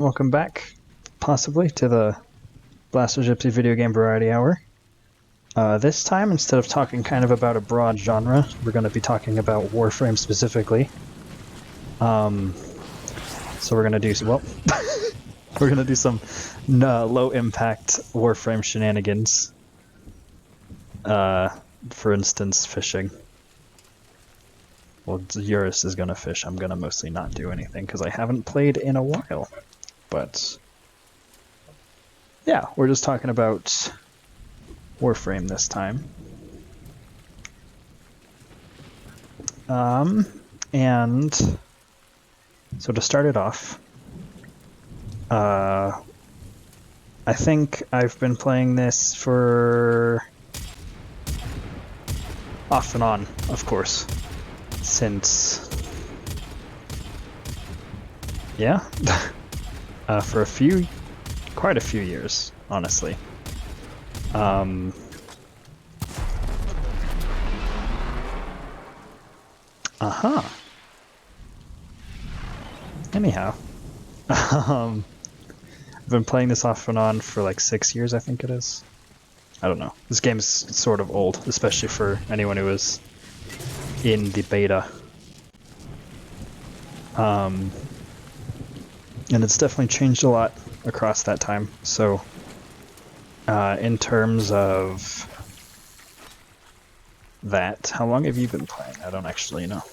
Welcome back, possibly, to the BlastoGypsy Video Game Variety Hour. This time, instead of talking kind of about a broad genre, we're going to be talking about Warframe specifically. So we're going to do, well, we're going to do some low-impact Warframe shenanigans. For instance, fishing. Well, Eurus is going to fish. I'm going to mostly not do anything because I haven't played in a while. But yeah, we're just talking about Warframe this time. And so to start it off, I think I've been playing this for off and on, of course, since yeah. For quite a few years, honestly. Anyhow, I've been playing this off and on for like 6 years, I think it is. I don't know. This game's sort of old, especially for anyone who was in the beta. And it's definitely changed a lot across that time. So, in terms of that, how long have you been playing? I don't actually know.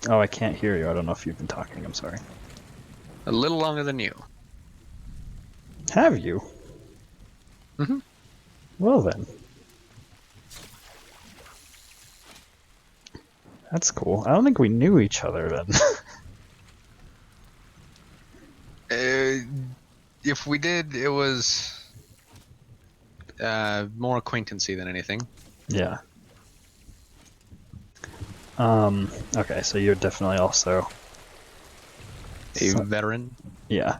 Oh, I can't hear you. I don't know if you've been talking. I'm sorry. A little longer than you. Have you? Mm-hmm. Well then. That's cool. I don't think we knew each other then. If we did, it was more acquaintancy than anything. Yeah. Okay, so you're definitely also a veteran. Yeah.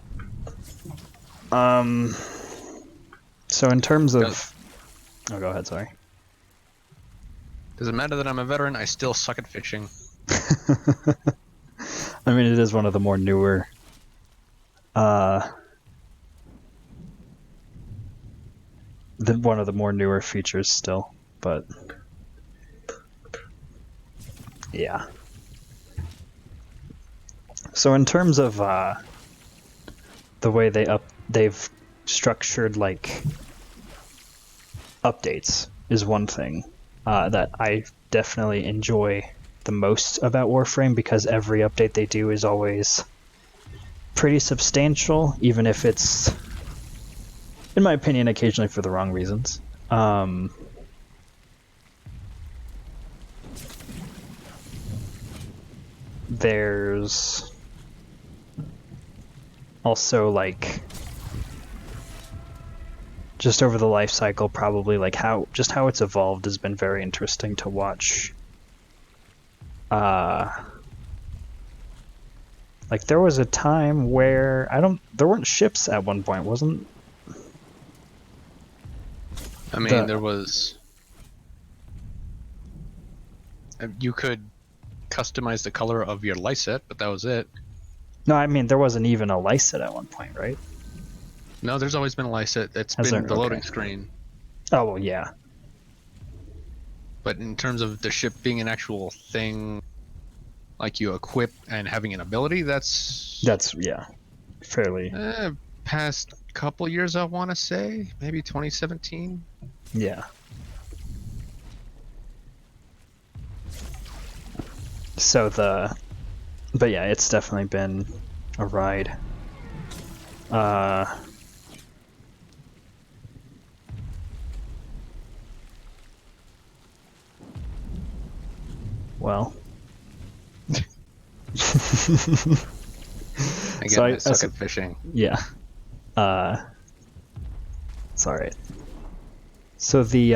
So in terms of... Oh, go ahead, sorry. Does it matter that I'm a veteran? I still suck at fishing. I mean, it is one of the more newer... one of the more newer features still, but... Yeah. So in terms of the way they've structured like updates is one thing that I definitely enjoy the most about Warframe, because every update they do is always pretty substantial, even if it's, in my opinion, occasionally for the wrong reasons. There's also like just over the life cycle, probably like how it's evolved has been very interesting to watch. Like there was a time where there weren't ships at one point, wasn't? I mean, there was. You could customize the color of your lyset, but that was it. No, I mean there wasn't even a lyset at one point, right? No, there's always been a lyset. It's been the loading screen. Oh well, yeah. But in terms of the ship being an actual thing, like you equip and having an ability, that's yeah, fairly past couple years, I want to say, maybe 2017. Yeah. So but yeah, it's definitely been a ride. Well. Again, I suck at fishing. Yeah. Sorry. So the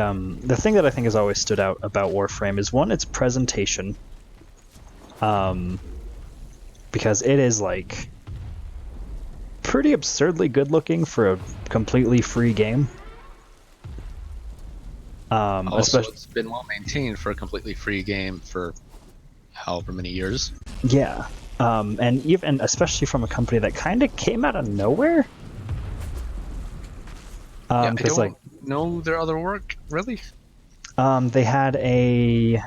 thing that I think has always stood out about Warframe is, one, its presentation. Because it is like pretty absurdly good looking for a completely free game. Also, it's been well maintained for a completely free game for however many years. Yeah. And even especially from a company that kind of came out of nowhere. Yeah, I Because don't know their other work, really. they had a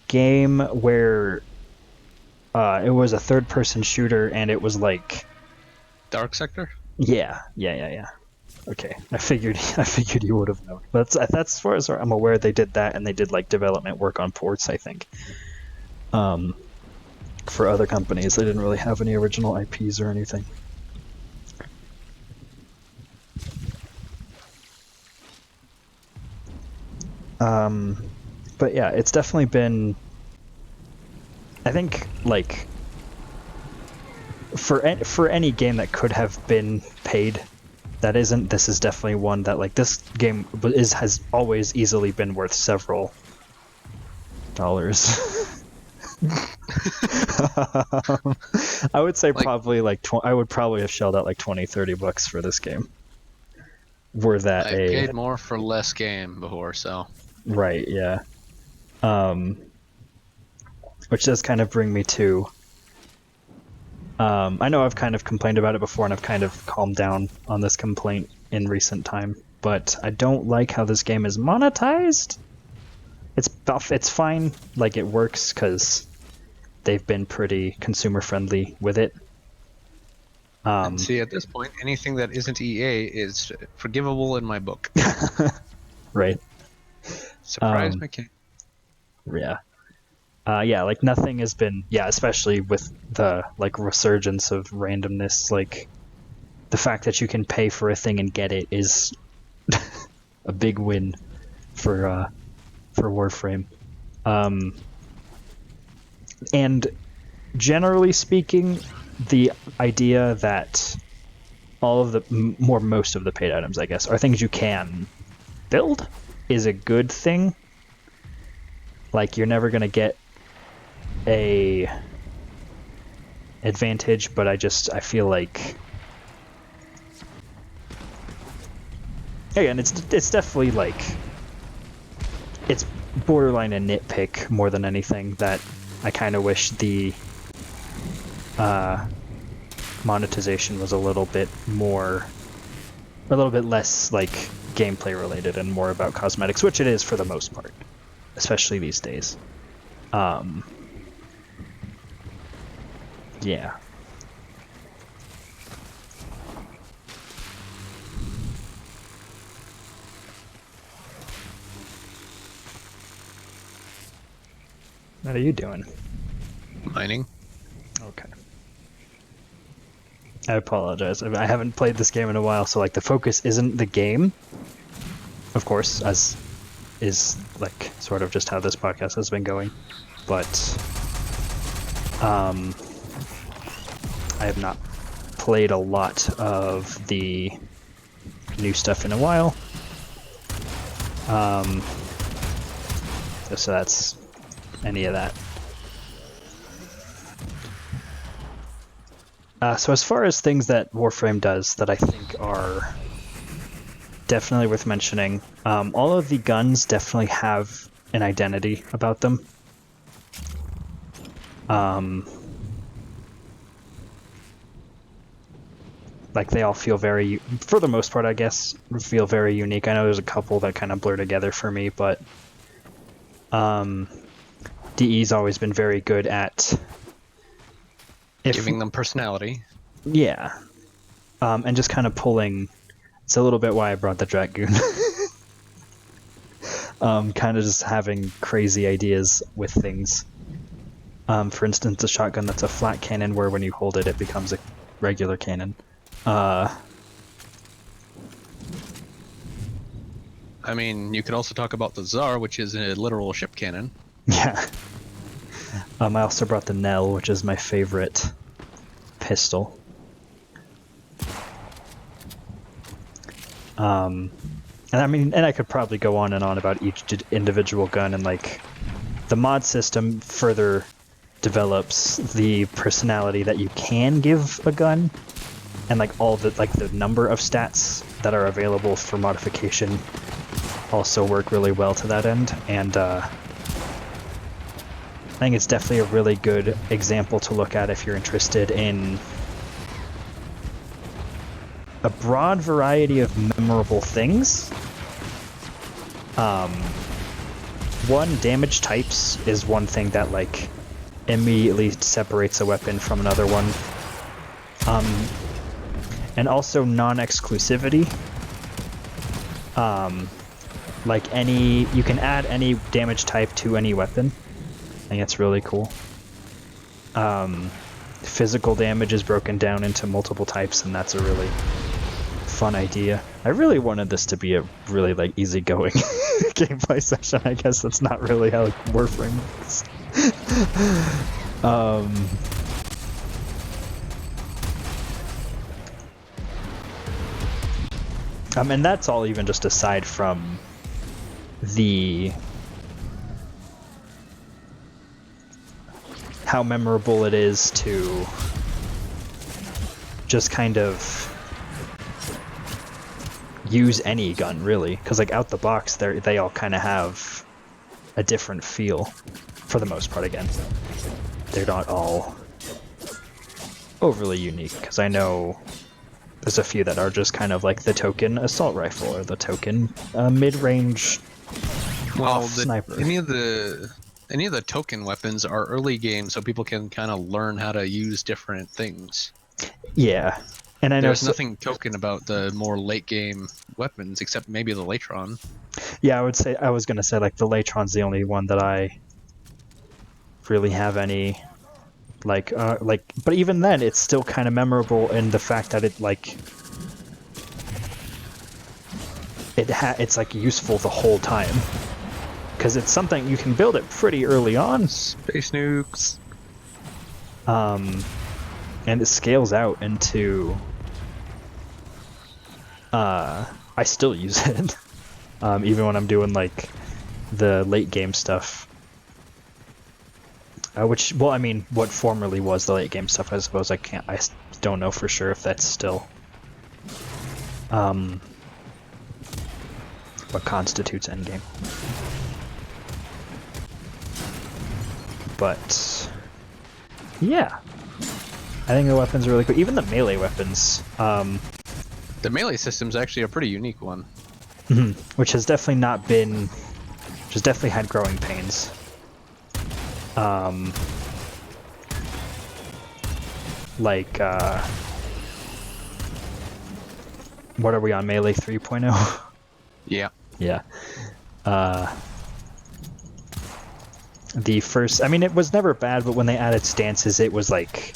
game where it was a third-person shooter, and it was like, Dark Sector? yeah. Okay, I figured you would have known. But that's as far as I'm aware, they did that, and they did like development work on ports, I think. For other companies, they didn't really have any original IPs or anything. But yeah, it's definitely been, I think, like, for any game that could have been paid that isn't, this is definitely one that, like, this game has always easily been worth several dollars. I would say Like, probably like I would probably have shelled out like $20-$30 for this game. Were that I paid more for less game before, so. Right, yeah. Which does kind of bring me to, I know I've kind of complained about it before, and I've kind of calmed down on this complaint in recent time, but I don't like how this game is monetized. It's fine, like, it works because they've been pretty consumer friendly with it. And see, at this point, anything that isn't EA is forgivable in my book. Right. Surprise mechanic. Yeah. Yeah, like, nothing has been, yeah, especially with the, like, resurgence of randomness, like, the fact that you can pay for a thing and get it is a big win for Warframe. And generally speaking, the idea that all of the most of the paid items, I guess, are things you can build is a good thing. Like, you're never gonna get a advantage, but I feel like, again, it's definitely, like, it's borderline a nitpick more than anything that I kind of wish the monetization was a little bit less, like, gameplay related and more about cosmetics, which it is for the most part, especially these days. Yeah. What are you doing? Mining. Okay. I apologize. I haven't played this game in a while, so, like, the focus isn't the game, of course, as is, like, sort of just how this podcast has been going, but I have not played a lot of the new stuff in a while. So that's any of that. So as far as things that Warframe does that I think are definitely worth mentioning, all of the guns definitely have an identity about them. Like, they all feel very, for the most part, I guess, feel very unique. I know there's a couple that kind of blur together for me, but DE's always been very good at Giving them personality. Yeah. And just kind of pulling. It's a little bit why I brought the Dragoon. Kind of just having crazy ideas with things. For instance, a shotgun that's a flat cannon, where when you hold it, it becomes a regular cannon. I mean, you could also talk about the Tsar, which is a literal ship cannon. Yeah. I also brought the Nell, which is my favorite pistol. And I mean, and I could probably go on and on about each individual gun, and, like, the mod system further develops the personality that you can give a gun, and, like, all the, like, the number of stats that are available for modification also work really well to that end. And think it's definitely a really good example to look at if you're interested in a broad variety of memorable things. One, damage types is one thing that like immediately separates a weapon from another one. And also non-exclusivity. Like you can add any damage type to any weapon. I think that's really cool. Physical damage is broken down into multiple types, and that's a really fun idea. I really wanted this to be a really like easygoing gameplay session. I guess that's not really how Warframe works. And that's all even just aside from how memorable it is to just kind of use any gun, really, because like out the box they all kind of have a different feel for the most part. Again, they're not all overly unique, because I know there's a few that are just kind of like the token assault rifle or the token mid-range sniper. Any of the token weapons are early game, so people can kind of learn how to use different things. Yeah, and I know there's nothing token about the more late game weapons, except maybe the Latron. Yeah, I was gonna say like the Latron's the only one that I really have any but even then it's still kind of memorable in the fact that it's like useful the whole time, because it's something you can build it pretty early on. Space nukes. And it scales out into I still use it even when I'm doing like the late game stuff. Which, well, I mean, what formerly was the late game stuff, I suppose. I don't know for sure if that's still what constitutes endgame. But yeah, I think the weapons are really cool. Even the melee weapons. The melee system's actually a pretty unique one. Which has definitely not been, which has definitely had growing pains. What are we on, Melee 3.0? Yeah. Yeah. The first, I mean, it was never bad, but when they added stances, it was like,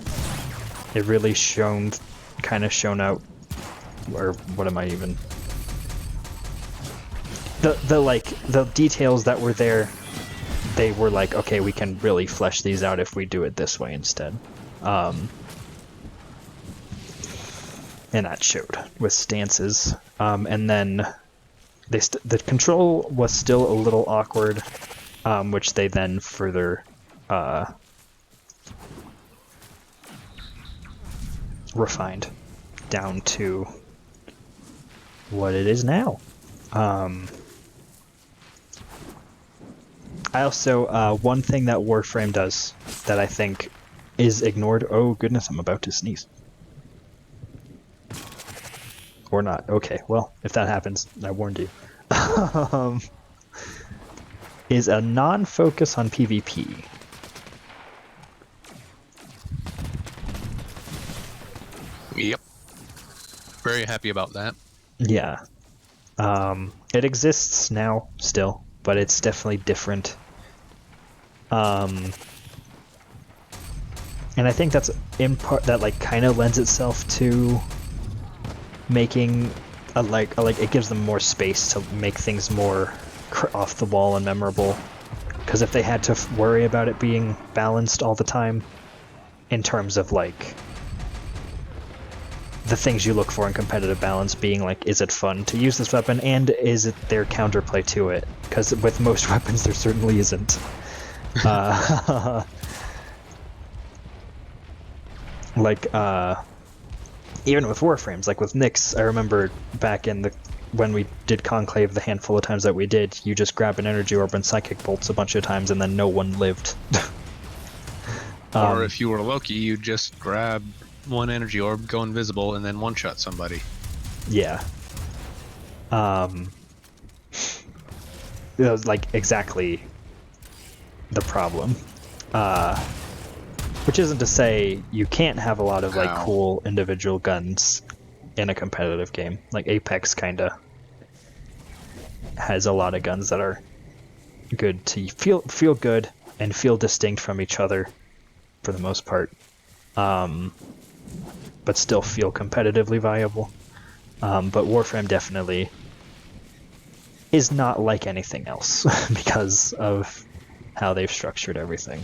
it really kind of shown out, or what am I even? The details that were there, they were like, okay, we can really flesh these out if we do it this way instead. And that showed with stances. And then the control was still a little awkward, which they then further refined down to what it is now. I also, one thing that Warframe does that I think is ignored. Oh goodness, I'm about to sneeze. Or not. Okay, well, if that happens, I warned you. Is a non-focus on PvP. Yep. Very happy about that. Yeah. It exists now still, but it's definitely different. And I think that's in part that like kind of lends itself to making it gives them more space to make things more off the wall and memorable. Because if they had to worry about it being balanced all the time, in terms of like the things you look for in competitive balance being like, is it fun to use this weapon, and is it their counterplay to it? Because with most weapons there certainly isn't. Even with Warframes, like with Nyx, I remember back in when we did Conclave, the handful of times that we did, you just grab an energy orb and psychic bolts a bunch of times and then no one lived. Or if you were Loki, you just grab one energy orb, go invisible, and then one-shot somebody. Yeah. It was like exactly the problem. Which isn't to say you can't have a lot of like cool individual guns in a competitive game. Like Apex kinda has a lot of guns that are good to feel good and feel distinct from each other for the most part. But still feel competitively viable. But Warframe definitely is not like anything else because of how they've structured everything.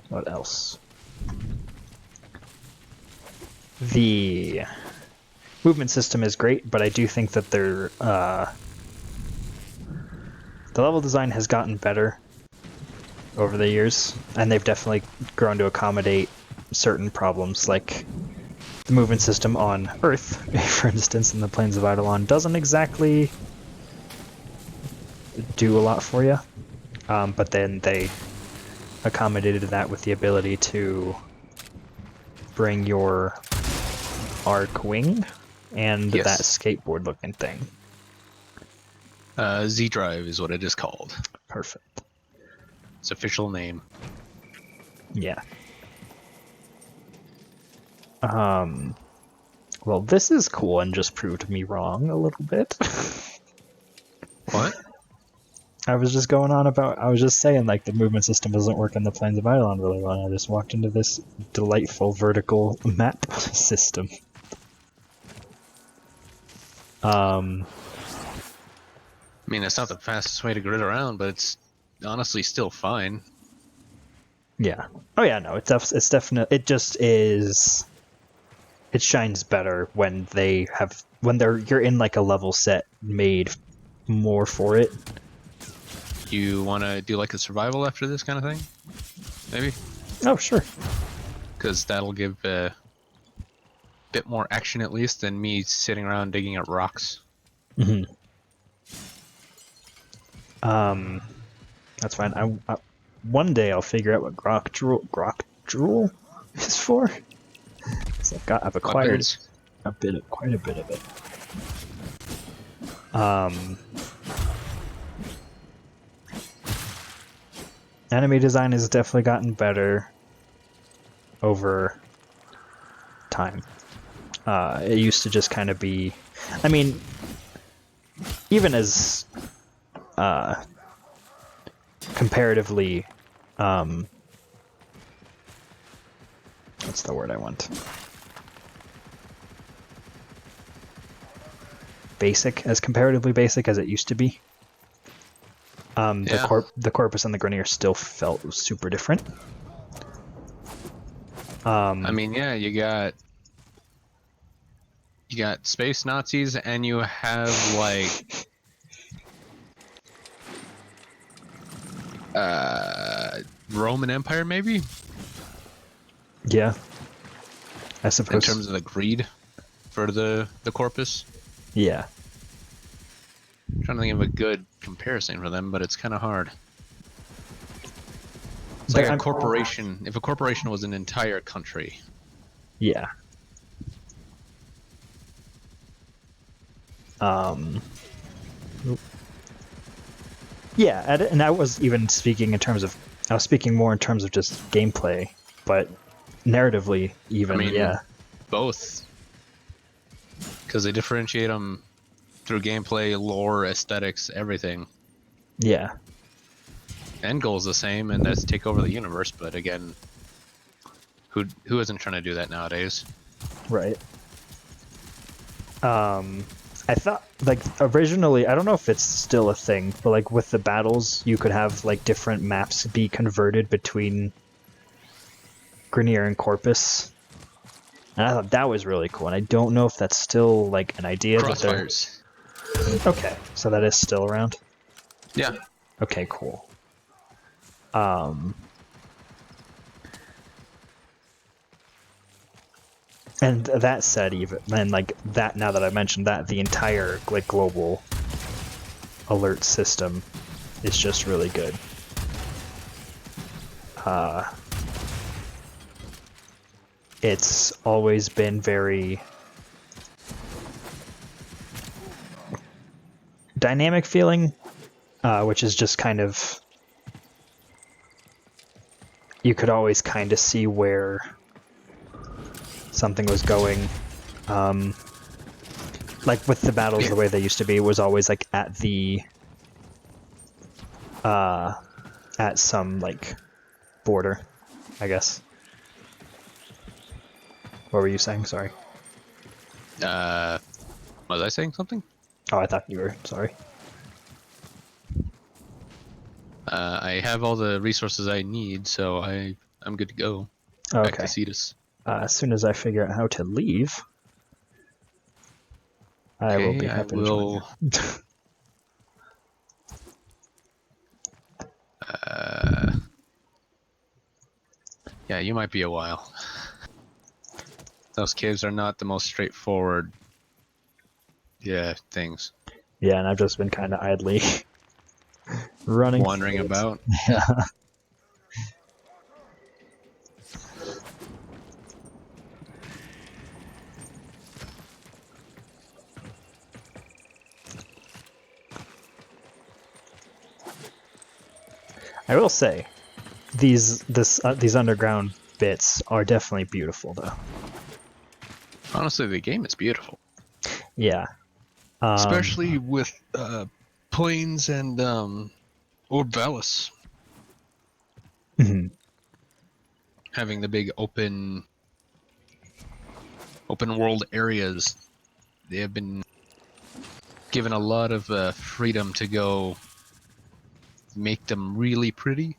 What else? The movement system is great, but I do think that the level design has gotten better over the years, and they've definitely grown to accommodate certain problems, like the movement system on Earth, for instance, in the Plains of Eidolon, doesn't exactly do a lot for you, but then they accommodated that with the ability to bring your arc wing and that skateboard looking thing. Z-Drive is what it is called. Perfect. Its official name. Yeah. Well, this is cool and just proved me wrong a little bit. What? I was just saying, like, the movement system doesn't work in the Plains of Eidolon really well. I just walked into this delightful vertical map system. I mean, it's not the fastest way to grid around, but it's honestly still fine. Yeah. Oh yeah, no, it's definitely, it just is, it shines better when you're in like a level set made more for it. You want to do like a survival after this kind of thing? Maybe? Oh, sure. Because that'll give a bit more action at least than me sitting around digging at rocks. Mm-hmm. That's fine. I one day I'll figure out what Grok Drool is for. So I've acquired quite a bit of it. Enemy design has definitely gotten better over time. It used to just kind of be, I mean, even as comparatively, what's the word I want? Comparatively basic as it used to be. The Corpus and the Grineer still felt super different. I mean, yeah, you got space Nazis, and you have like Roman Empire, maybe. Yeah, I suppose. In terms of the greed for the Corpus. Yeah. I'm trying to think of a good comparison for them, but it's kind of hard. It's like a corporation. If a corporation was an entire country. Yeah. Yeah, and I was even speaking I was speaking more in terms of just gameplay, but narratively even, I mean, yeah. Both. Because they differentiate them through gameplay, lore, aesthetics, everything. Yeah. End goal is the same, and that's take over the universe, but again, who isn't trying to do that nowadays? Right. I thought, like, originally, I don't know if it's still a thing, but like with the battles, you could have like different maps be converted between Grineer and Corpus. And I thought that was really cool, and I don't know if that's still like an idea. Crossfires. Okay, so that is still around? Yeah. Okay, cool. And that said, even and like that, now that I mentioned that, the entire like global alert system is just really good. It's always been very dynamic feeling, which is just kind of, you could always kind of see where something was going. Like with the battles, the way they used to be, it was always like at the at some like border, I guess. What were you saying? Sorry. Was I saying something? Oh, I thought you were. Sorry. I have all the resources I need, so I'm good to go. Back to Okay. Cetus. As soon as I figure out how to leave, I will be Okay, I happy to join you. will. Yeah, you might be a while. Those caves are not the most straightforward, things. Yeah, and I've just been kind of idly running Wandering through it. about. Yeah. I will say, these underground bits are definitely beautiful, though. Honestly, the game is beautiful, Yeah. especially with plains and Orbelis Mhm. having the big open world areas. They have been given a lot of freedom to go make them really pretty.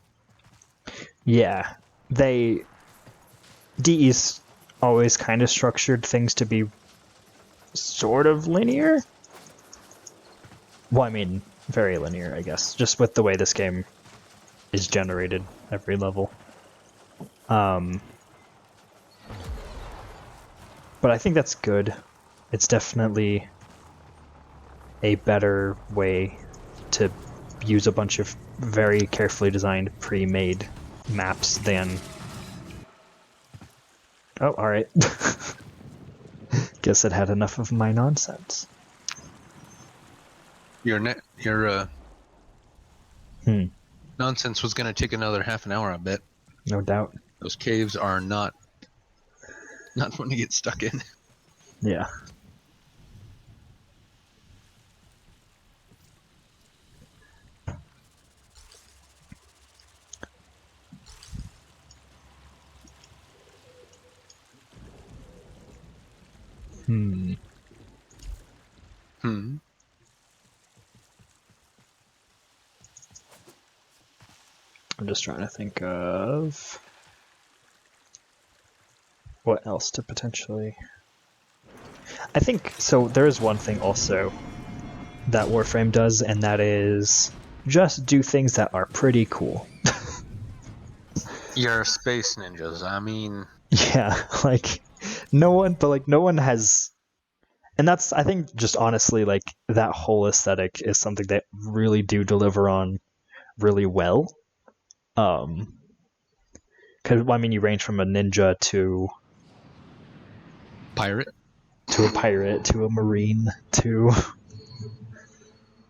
Yeah. DE's always kind of structured things to be sort of linear. Well, I mean, very linear, I guess, just with the way this game is generated every level. But I think that's good. It's definitely a better way to use a bunch of very carefully designed pre-made maps than... Oh, alright. Guess it had enough of my nonsense. Your Hmm, nonsense was going to take another half an hour, I bet. no doubt. Those caves are not fun to get stuck in. Yeah. Hmm. Hmm. I'm just trying to think of what else to potentially... I think, so there is one thing also that Warframe does, and that is just do things that are pretty cool. You're space ninjas. I mean, Yeah, like no one has, and that's, I think, just honestly, like that whole aesthetic is something that really do deliver on really well. Because I mean, you range from a ninja pirate. to a pirate to a marine to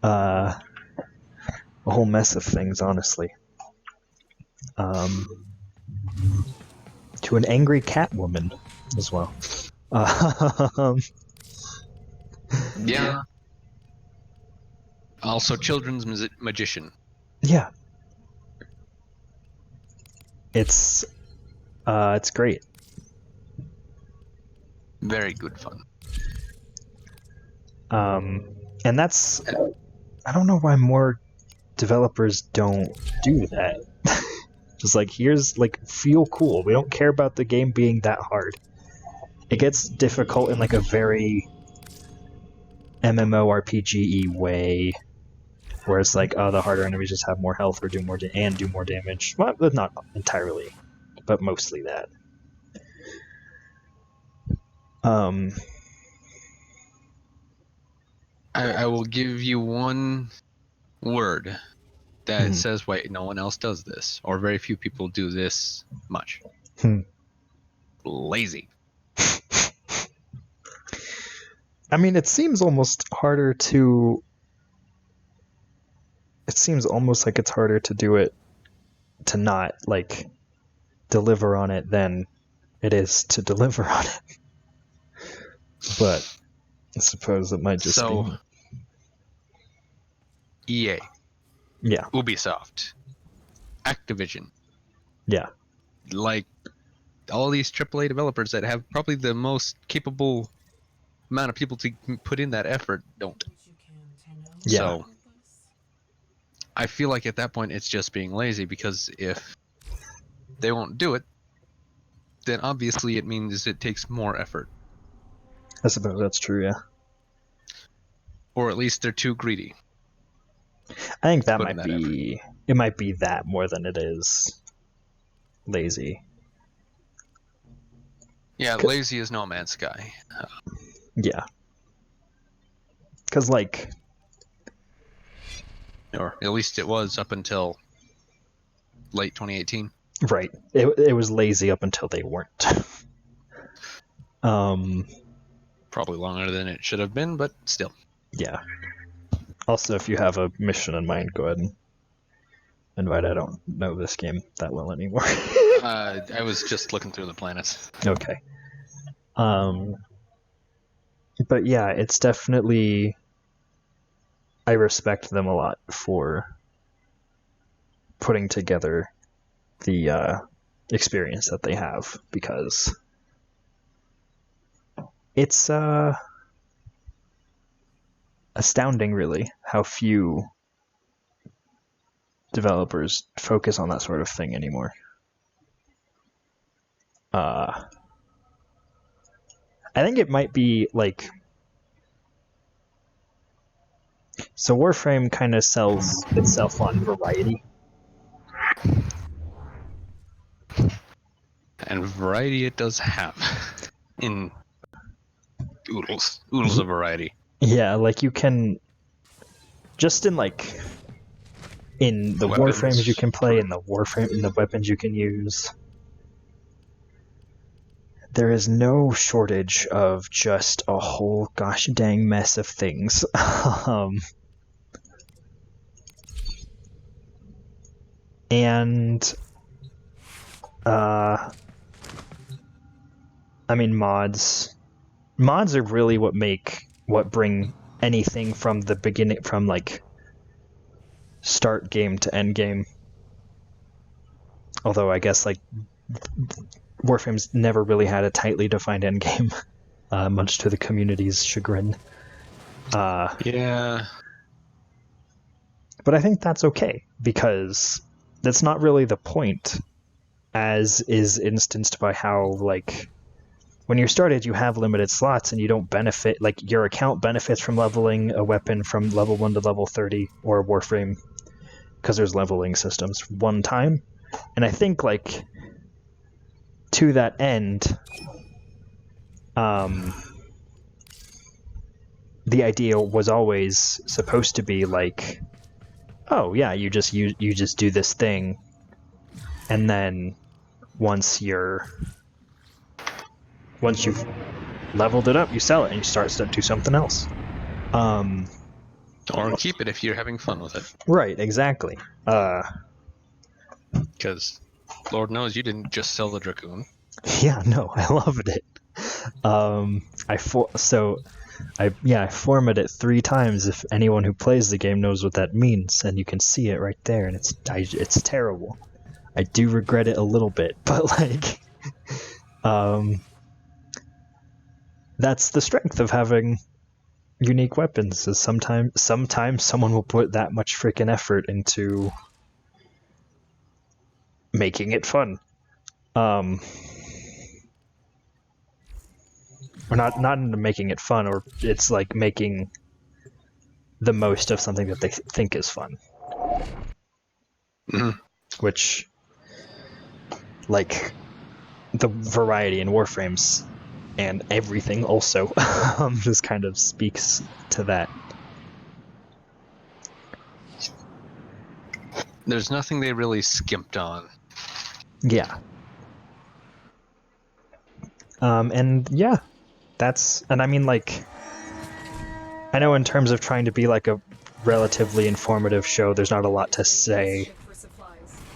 a whole mess of things, honestly. To an angry cat woman as well. Um, Yeah. Also, children's magician. yeah, it's great. Very good fun. And that's, I don't know why more developers don't do that. Just like, here's like, feel cool. We don't care about the game being that hard. It gets difficult in like a very MMORPG-y way, where it's like, oh, the harder enemies just have more health or do more damage. Well, but not entirely, but mostly that. Um, I will give you one word that Hmm. says, wait, no one else does this, or very few people do this much. Hmm. Lazy. I mean, it seems almost harder to. It seems almost like it's harder to do it, to not like deliver on it than it is to deliver on it. But I suppose it might just So, be. EA, Yeah. Ubisoft, Activision, Yeah. like all these AAA developers that have probably the most capable amount of people to put in that effort don't. Yeah. So I feel like at that point it's just being lazy, because if they won't do it, then obviously it means it takes more effort, I suppose that's true. Yeah. or at least they're too greedy I think to that put in might that effort. be. It might be that more than it is lazy. Yeah, 'Cause- lazy is No Man's Sky. yeah. Because like. Or at least it was up until late 2018. Right. It was lazy up until they weren't. um. Probably longer than it should have been, but still. Yeah. Also, if you have a mission in mind, go ahead and invite. I don't know this game that well anymore. I was just looking through the planets. Okay. Um. But yeah, it's definitely. I respect them a lot for putting together the experience that they have, because it's astounding, really, how few developers focus on that sort of thing anymore. I think it might be like. So Warframe kind of sells itself on variety. And variety it does have. In oodles of variety. Yeah, like you can just in like in the Warframes you Weapons. can play, in the Warframe, in the weapons you can use. There is no shortage of just a whole gosh dang mess of things. And uh, I mean mods are really what bring anything from the beginning, from like start game to end game. Although I guess like Warframe's never really had a tightly defined end game, much to the community's chagrin. Yeah. But I think that's okay, because that's not really the point, as is instanced by how like when you started you have limited slots and you don't benefit, like your account benefits from leveling a weapon from level 1 to level 30 or Warframe, because there's leveling systems one time. And I think like to that end, the idea was always supposed to be like, oh yeah, you just do this thing, and then once you've leveled it up, you sell it and you start to do something else. Or keep it if you're having fun with it. Right, exactly. Because Lord knows you didn't just sell the Dracoon. Yeah, no, I loved it. I format it 3 times. If anyone who plays the game knows what that means, and you can see it right there, and it's terrible. I do regret it a little bit, but like, that's the strength of having unique weapons. Is sometimes someone will put that much freaking effort into making it fun. Or not into making it fun, or it's like making the most of something that they think is fun. Mm-hmm. Which, like, the variety in Warframes and everything also just kind of speaks to that. There's nothing they really skimped on. Yeah. And yeah, and I mean, like, I know in terms of trying to be like a relatively informative show, there's not a lot to say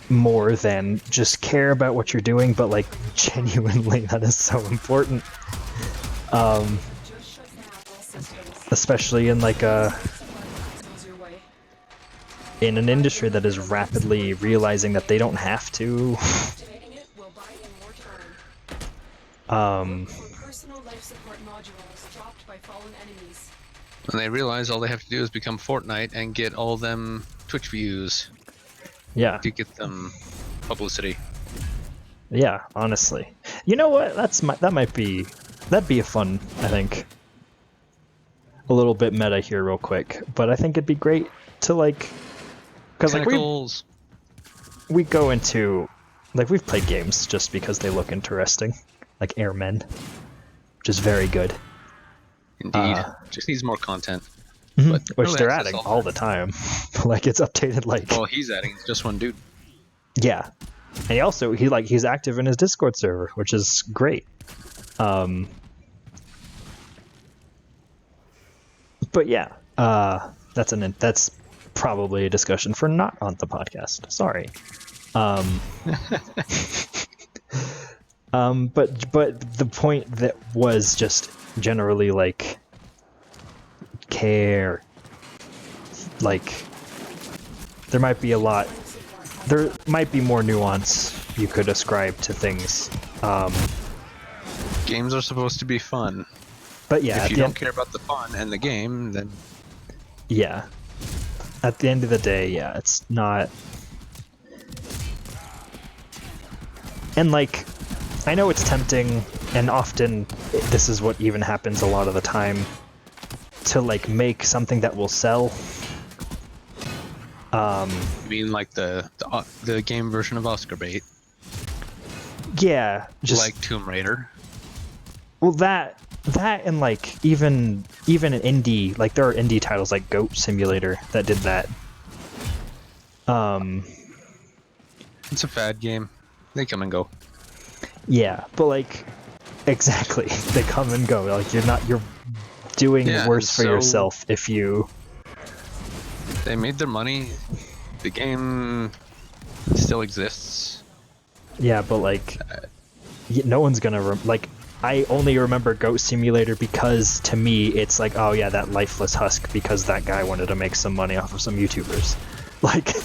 more than just care about what you're doing, but like genuinely that is so important. Especially in like in an industry that is rapidly realizing that they don't have to. And they realize all they have to do is become Fortnite and get all them Twitch views. Yeah. To get them publicity. Yeah, honestly. You know what? That'd be a fun, I think. A little bit meta here real quick, but I think it'd be great to like, because like we go into, like, we've played games just because they look interesting, like Airmen, which is very good. Indeed. Just needs more content. But which they're adding all the time. Like, it's updated like... Well, he's adding just one dude. Yeah. And he's active in his Discord server, which is great. But yeah, that's probably a discussion for not on the podcast. Sorry. But the point that was just generally like care. Like, there might be more nuance you could ascribe to things. Games are supposed to be fun. But yeah, if you don't care about the fun and the game, then... Yeah. At the end of the day, yeah, it's not... And like, I know it's tempting, and often this is what even happens a lot of the time, to like make something that will sell. You mean like the game version of Oscar bait? Yeah, just like Tomb Raider. Well, that and like even an indie, like there are indie titles like Goat Simulator that did that. It's a fad game. They come and go. Yeah, but like exactly, they come and go. Like you're doing worse for yourself if you... They made their money. The game still exists. Yeah, but like no one's gonna like. I only remember Goat Simulator because to me it's like, oh yeah, that lifeless husk because that guy wanted to make some money off of some YouTubers. Like,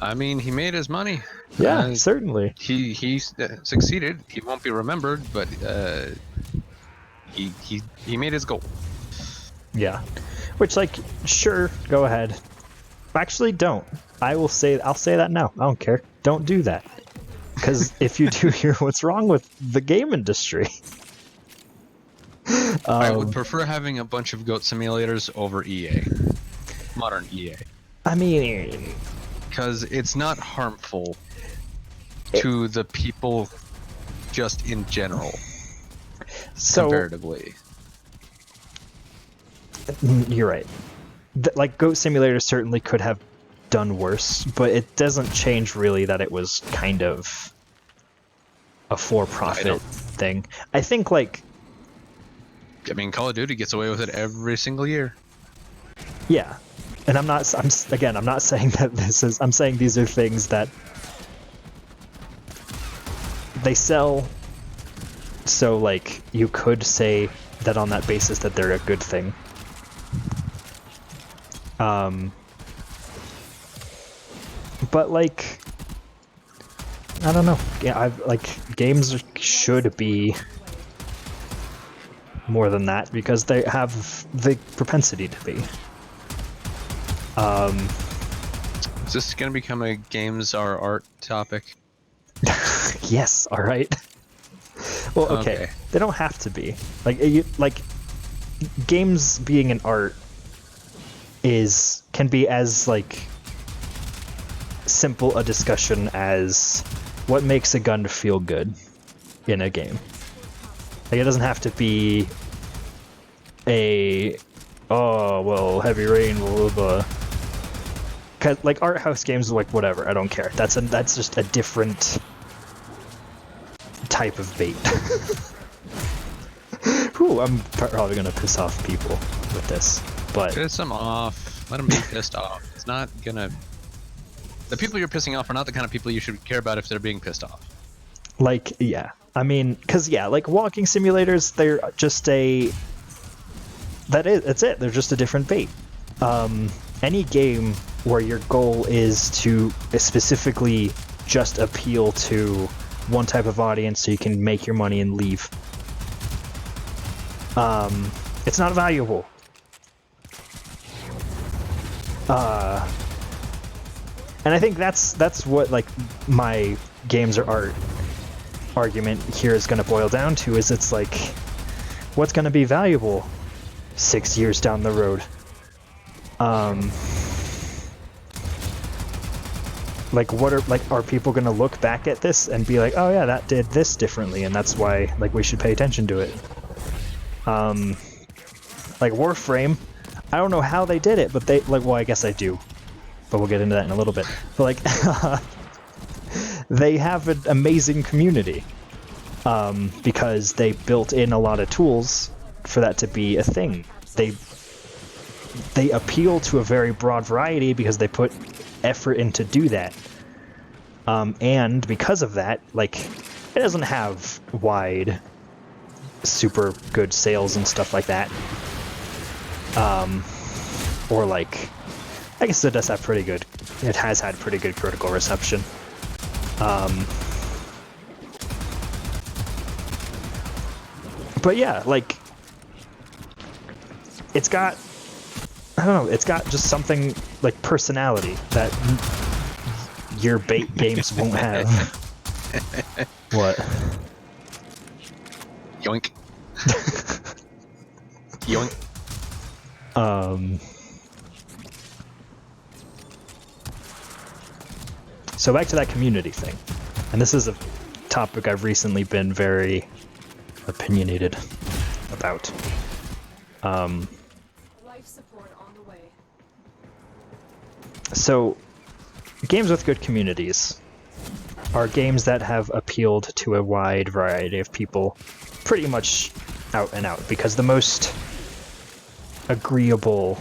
I mean, he made his money. Yeah, certainly. He succeeded. He won't be remembered, but he made his goal. Yeah, which like, sure, go ahead. Actually, don't. I'll say that now. I don't care. Don't do that. Because if you do, hear what's wrong with the game industry. I would prefer having a bunch of goat simulators over EA. Modern EA. I mean... Because it's not harmful to the people just in general. So, comparatively. You're right. Like, Goat Simulator certainly could have done worse, but it doesn't change really that it was kind of a for-profit thing. I think, like... I mean, Call of Duty gets away with it every single year. Yeah. And I'm not saying that I'm saying these are things that they sell, so, like, you could say that on that basis that they're a good thing. But like, I don't know. Yeah, games should be more than that because they have the propensity to be. Is this gonna become a games are art topic? Yes. All right. Well, okay. They don't have to be. Like games being an art can be as like simple a discussion as what makes a gun feel good in a game. Like, it doesn't have to be heavy rain, blah blah blah. 'cause, like, art house games, like, whatever, I don't care. That's just a different type of bait. Ooh, I'm probably gonna piss off people with this, but Piss them off. Let them be pissed off. It's not gonna. The people you're pissing off are not the kind of people you should care about if they're being pissed off. like, yeah, I mean, because yeah, like walking simulators, they're just that's it. They're just a different bait. Any game where your goal is to specifically just appeal to one type of audience so you can make your money and leave, it's not valuable. And I think that's what, like, my games are art argument here is going to boil down to, is it's like, what's going to be valuable 6 years down the road? Like, are people going to look back at this and be like, oh yeah, that did this differently, and that's why, like, we should pay attention to it. Like Warframe, I don't know how they did it, but they, like, well, I guess I do, but we'll get into that in a little bit. But like, they have an amazing community, because they built in a lot of tools for that to be a thing. They appeal to a very broad variety because they put effort in to do that. And because of that, like, it doesn't have wide, super good sales and stuff like that. Or like, I guess it does have pretty good, it has had pretty good critical reception. But yeah, like, it's got, I don't know, it's got just something like personality that your bait games won't have. What? Yoink. Yoink. So back to that community thing, and this is a topic I've recently been very opinionated about. Life support on the way. So, games with good communities are games that have appealed to a wide variety of people, pretty much out and out, because the most agreeable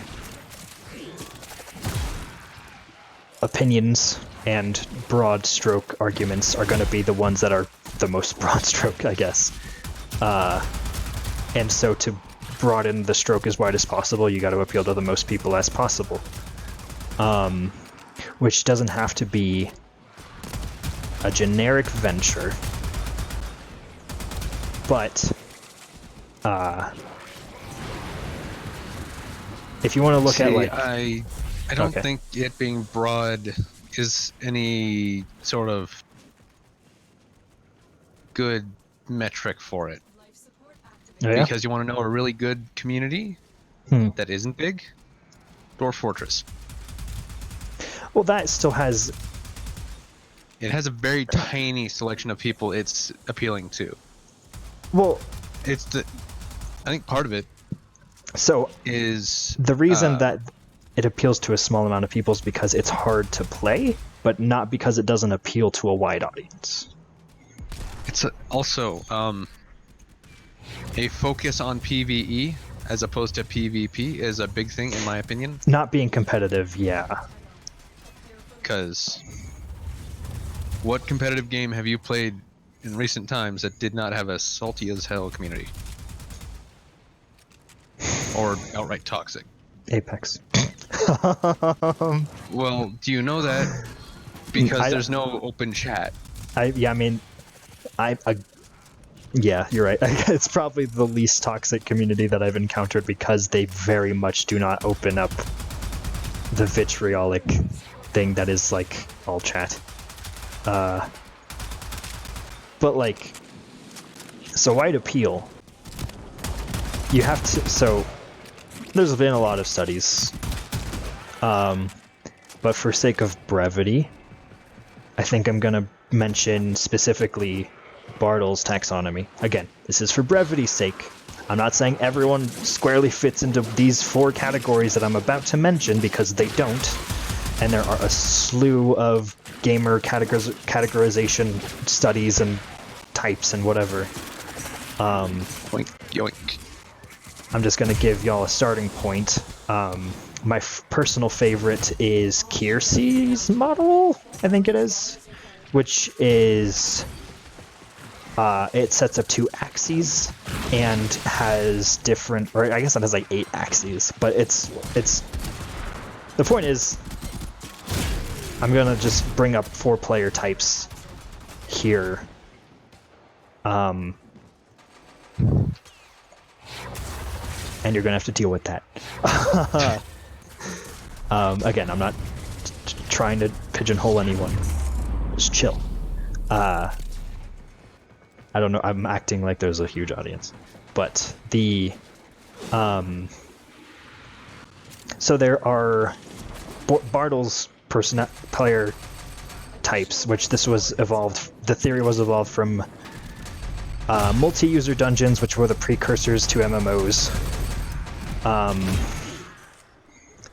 opinions and broad stroke arguments are going to be the ones that are the most broad stroke, I guess. And so to broaden the stroke as wide as possible, you got to appeal to the most people as possible. Which doesn't have to be a generic venture, but if you want to look at, like, I don't think it being broad is any sort of good metric for it. Life support Oh, yeah? Because you want to know a really good community that isn't big? Dwarf Fortress. Well, that still has. It has a very tiny selection of people it's appealing to. Well, I think part of it so is the reason that it appeals to a small amount of people is because it's hard to play, but not because it doesn't appeal to a wide audience. it's also a focus on PvE as opposed to PvP is a big thing in my opinion. Not being competitive, yeah. Because what competitive game have you played in recent times that did not have a salty as hell community? Or outright toxic? Apex. Well, do you know that? Because there's no open chat. Yeah, you're right. It's probably the least toxic community that I've encountered because they very much do not open up the vitriolic thing that is, like, all chat. But, like, so wide appeal, you have to, so there's been a lot of studies, but for sake of brevity, I think I'm gonna mention specifically Bartle's taxonomy. Again, this is for brevity's sake. I'm not saying everyone squarely fits into these 4 categories that I'm about to mention, because they don't. and there are a slew of gamer categorization studies and types and whatever. Yoink, yoink. I'm just going to give y'all a starting point. My personal favorite is Kiersey's model, I think it is, which is it sets up 2 axes and has different, or I guess it has like 8 axes, but it's the point is I'm gonna just bring up 4 player types here. And you're gonna have to deal with that. Again, I'm not trying to pigeonhole anyone. Just chill. I don't know. I'm acting like there's a huge audience, but the so there are Bartle's player types, which this was evolved. The theory was evolved from multi-user dungeons, which were the precursors to MMOs.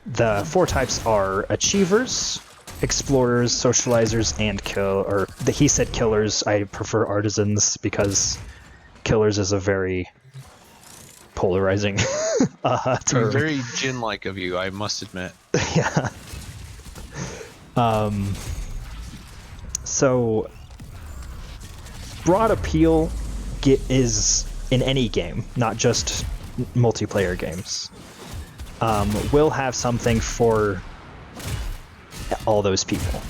The 4 types are achievers, explorers, socializers, and he said killers. I prefer artisans because killers is a very polarizing term. Very Jin-like of you, I must admit. Yeah. So broad appeal is in any game, not just multiplayer games. Will have something for all those people.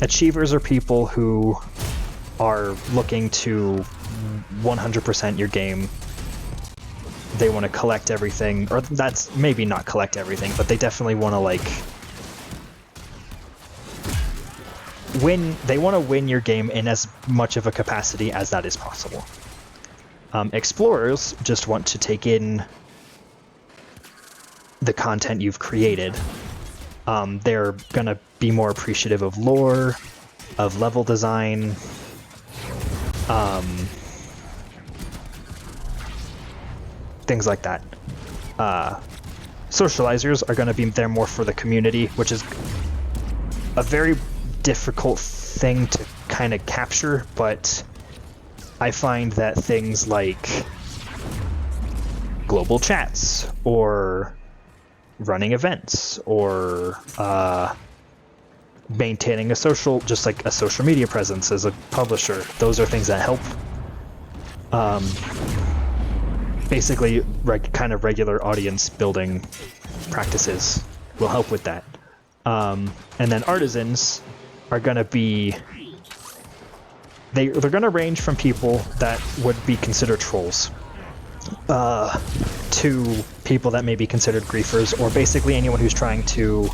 Achievers are people who are looking to 100% your game. They want to collect everything, or that's maybe not collect everything, but they definitely want to like win. They want to win your game in as much of a capacity as that is possible. Explorers just want to take in the content you've created. They're gonna be more appreciative of lore, of level design, things like that. Socializers are gonna be there more for the community, which is a very difficult thing to kind of capture, but I find that things like global chats or running events or maintaining a social media presence as a publisher, those are things that help. Basically, kind of regular audience building practices will help with that. And then artisans are going to be they're going to range from people that would be considered trolls to people that may be considered griefers, or basically anyone who's trying to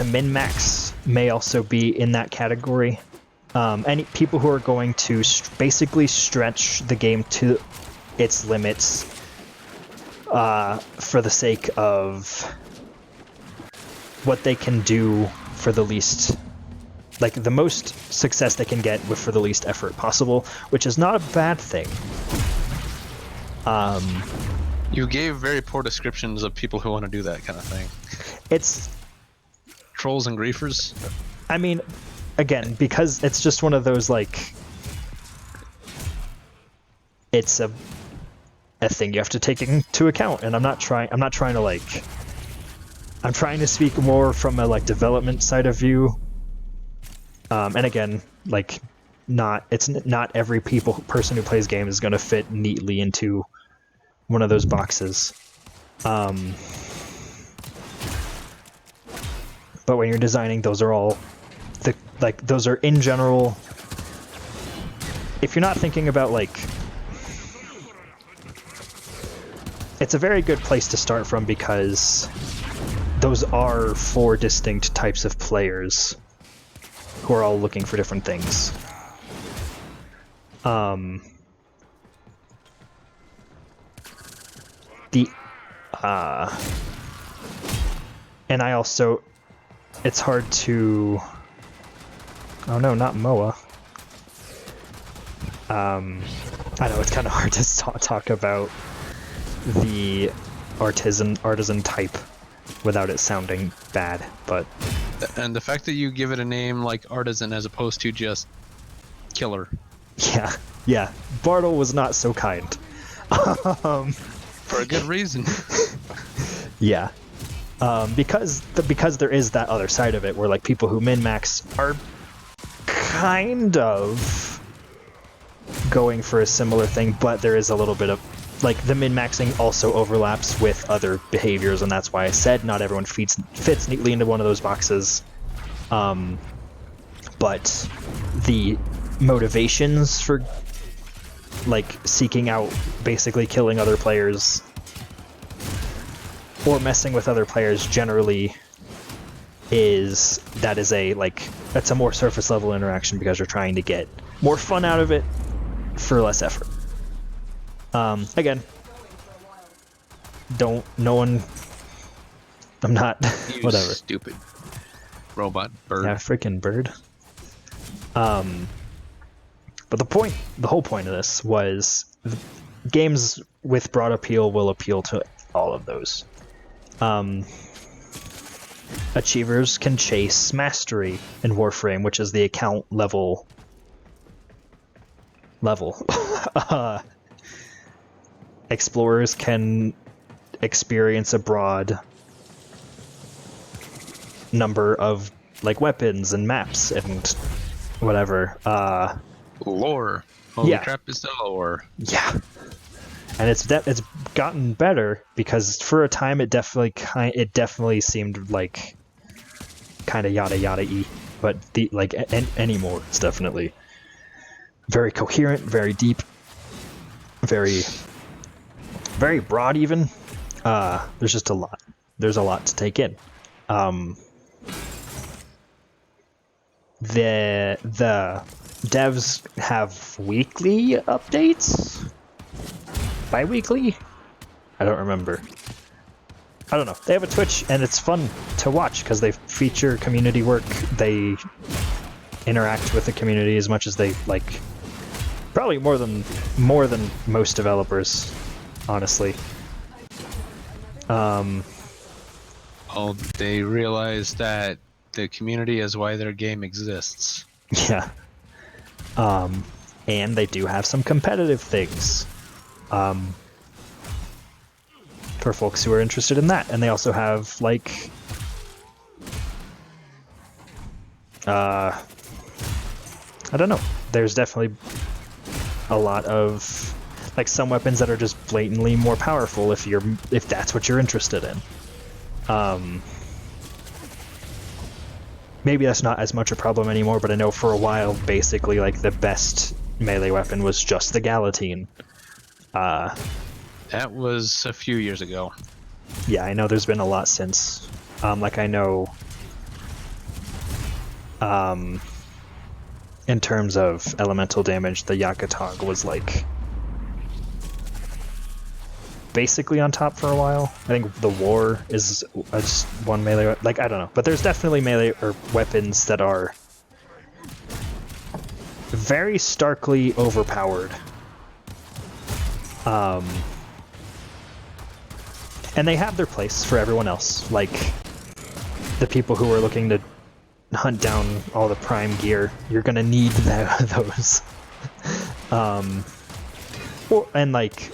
min-max may also be in that category. Any people who are going to basically stretch the game to its limits for the sake of what they can do for the least, like the most success they can get for the least effort possible, which is not a bad thing. You gave very poor descriptions of people who want to do that kind of thing. It's trolls and griefers. I mean, again, because it's just one of those, like, it's a thing you have to take into account, and I'm not trying to like, I'm trying to speak more from a like development side of view. And again, like, not every person who plays games is going to fit neatly into one of those boxes. But when you're designing, those are all those are in general. If you're not thinking about like, it's a very good place to start from, because those are 4 distinct types of players who are all looking for different things. And I also, it's hard to, oh no, not MOA. I know it's kind of hard to talk about the artisan type without it sounding bad, but And the fact that you give it a name like Artisan as opposed to just Killer. yeah, Bartle was not so kind. For a good reason. Yeah, because there is that other side of it where like people who min-max are kind of going for a similar thing, but there is a little bit of like the min-maxing also overlaps with other behaviors, and that's why I said not everyone fits neatly into one of those boxes. But the motivations for like seeking out basically killing other players or messing with other players generally that's a more surface level interaction because you're trying to get more fun out of it for less effort. Again, I'm not You whatever. stupid robot bird. Yeah, freaking bird. But the whole point of this was games with broad appeal will appeal to all of those. Achievers can chase mastery in Warframe, which is the account level. Explorers can experience a broad number of like weapons and maps and whatever. Lore. Holy Yeah. crap, is the lore. Yeah, and it's gotten better because for a time it definitely seemed like kind of yada yada-y, but anymore it's definitely very coherent, very deep, very very broad even. There's just a lot. There's a lot to take in. The devs have weekly updates? Bi-weekly? I don't remember. I don't know. They have a Twitch, and it's fun to watch because they feature community work. They interact with the community as much as they like. Probably more than most developers, honestly. Oh, they realize that the community is why their game exists. Yeah. And they do have some competitive things. For folks who are interested in that. And they also have, like... I don't know. There's definitely a lot of... like, some weapons that are just blatantly more powerful if that's what you're interested in. Maybe that's not as much a problem anymore, but I know for a while, basically, like, the best melee weapon was just the Galatine. That was a few years ago. Yeah, I know there's been a lot since. Like, I know... in terms of elemental damage, the Yakutog was, like... basically on top for a while. I think the War is just one melee... like, I don't know. But there's definitely melee or weapons that are very starkly overpowered. And they have their place for everyone else. Like, the people who are looking to hunt down all the prime gear, you're gonna need those. And like...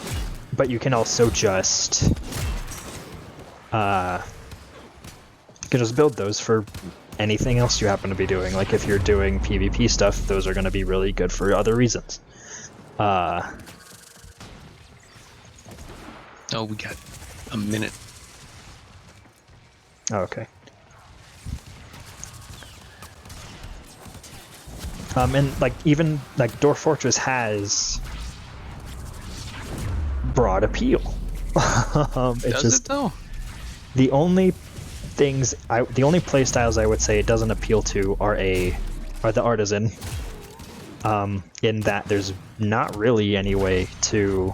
but you can also just build those for anything else you happen to be doing. Like if you're doing PvP stuff, those are going to be really good for other reasons. Oh, we got a minute. Oh, okay. And like even like Dwarf Fortress has broad appeal. Does it though? The only play styles I would say it doesn't appeal to are the artisan. In that there's not really any way to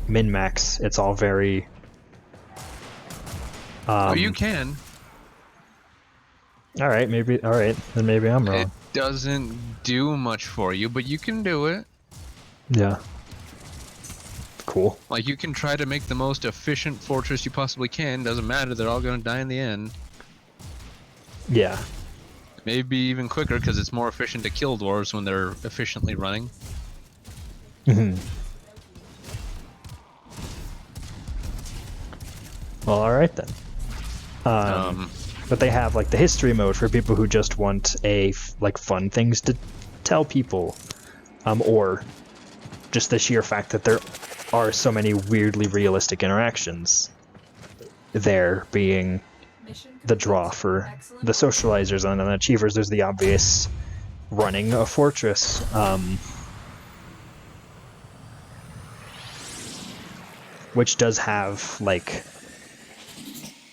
min-max. It's all very Oh, you can. Alright, then maybe I'm wrong. doesn't do much for you, but you can do it. Yeah. Cool. Like, you can try to make the most efficient fortress you possibly can. Doesn't matter, they're all going to die in the end. Yeah. Maybe even quicker, because it's more efficient to kill dwarves when they're efficiently running. Hmm. Well, all right then. But they have like the history mode for people who just want like fun things to tell people, or just the sheer fact that there are so many weirdly realistic interactions. There being Mission the complete. draw for Excellent the work. socializers, and then achievers. There's the obvious running a fortress. Which does have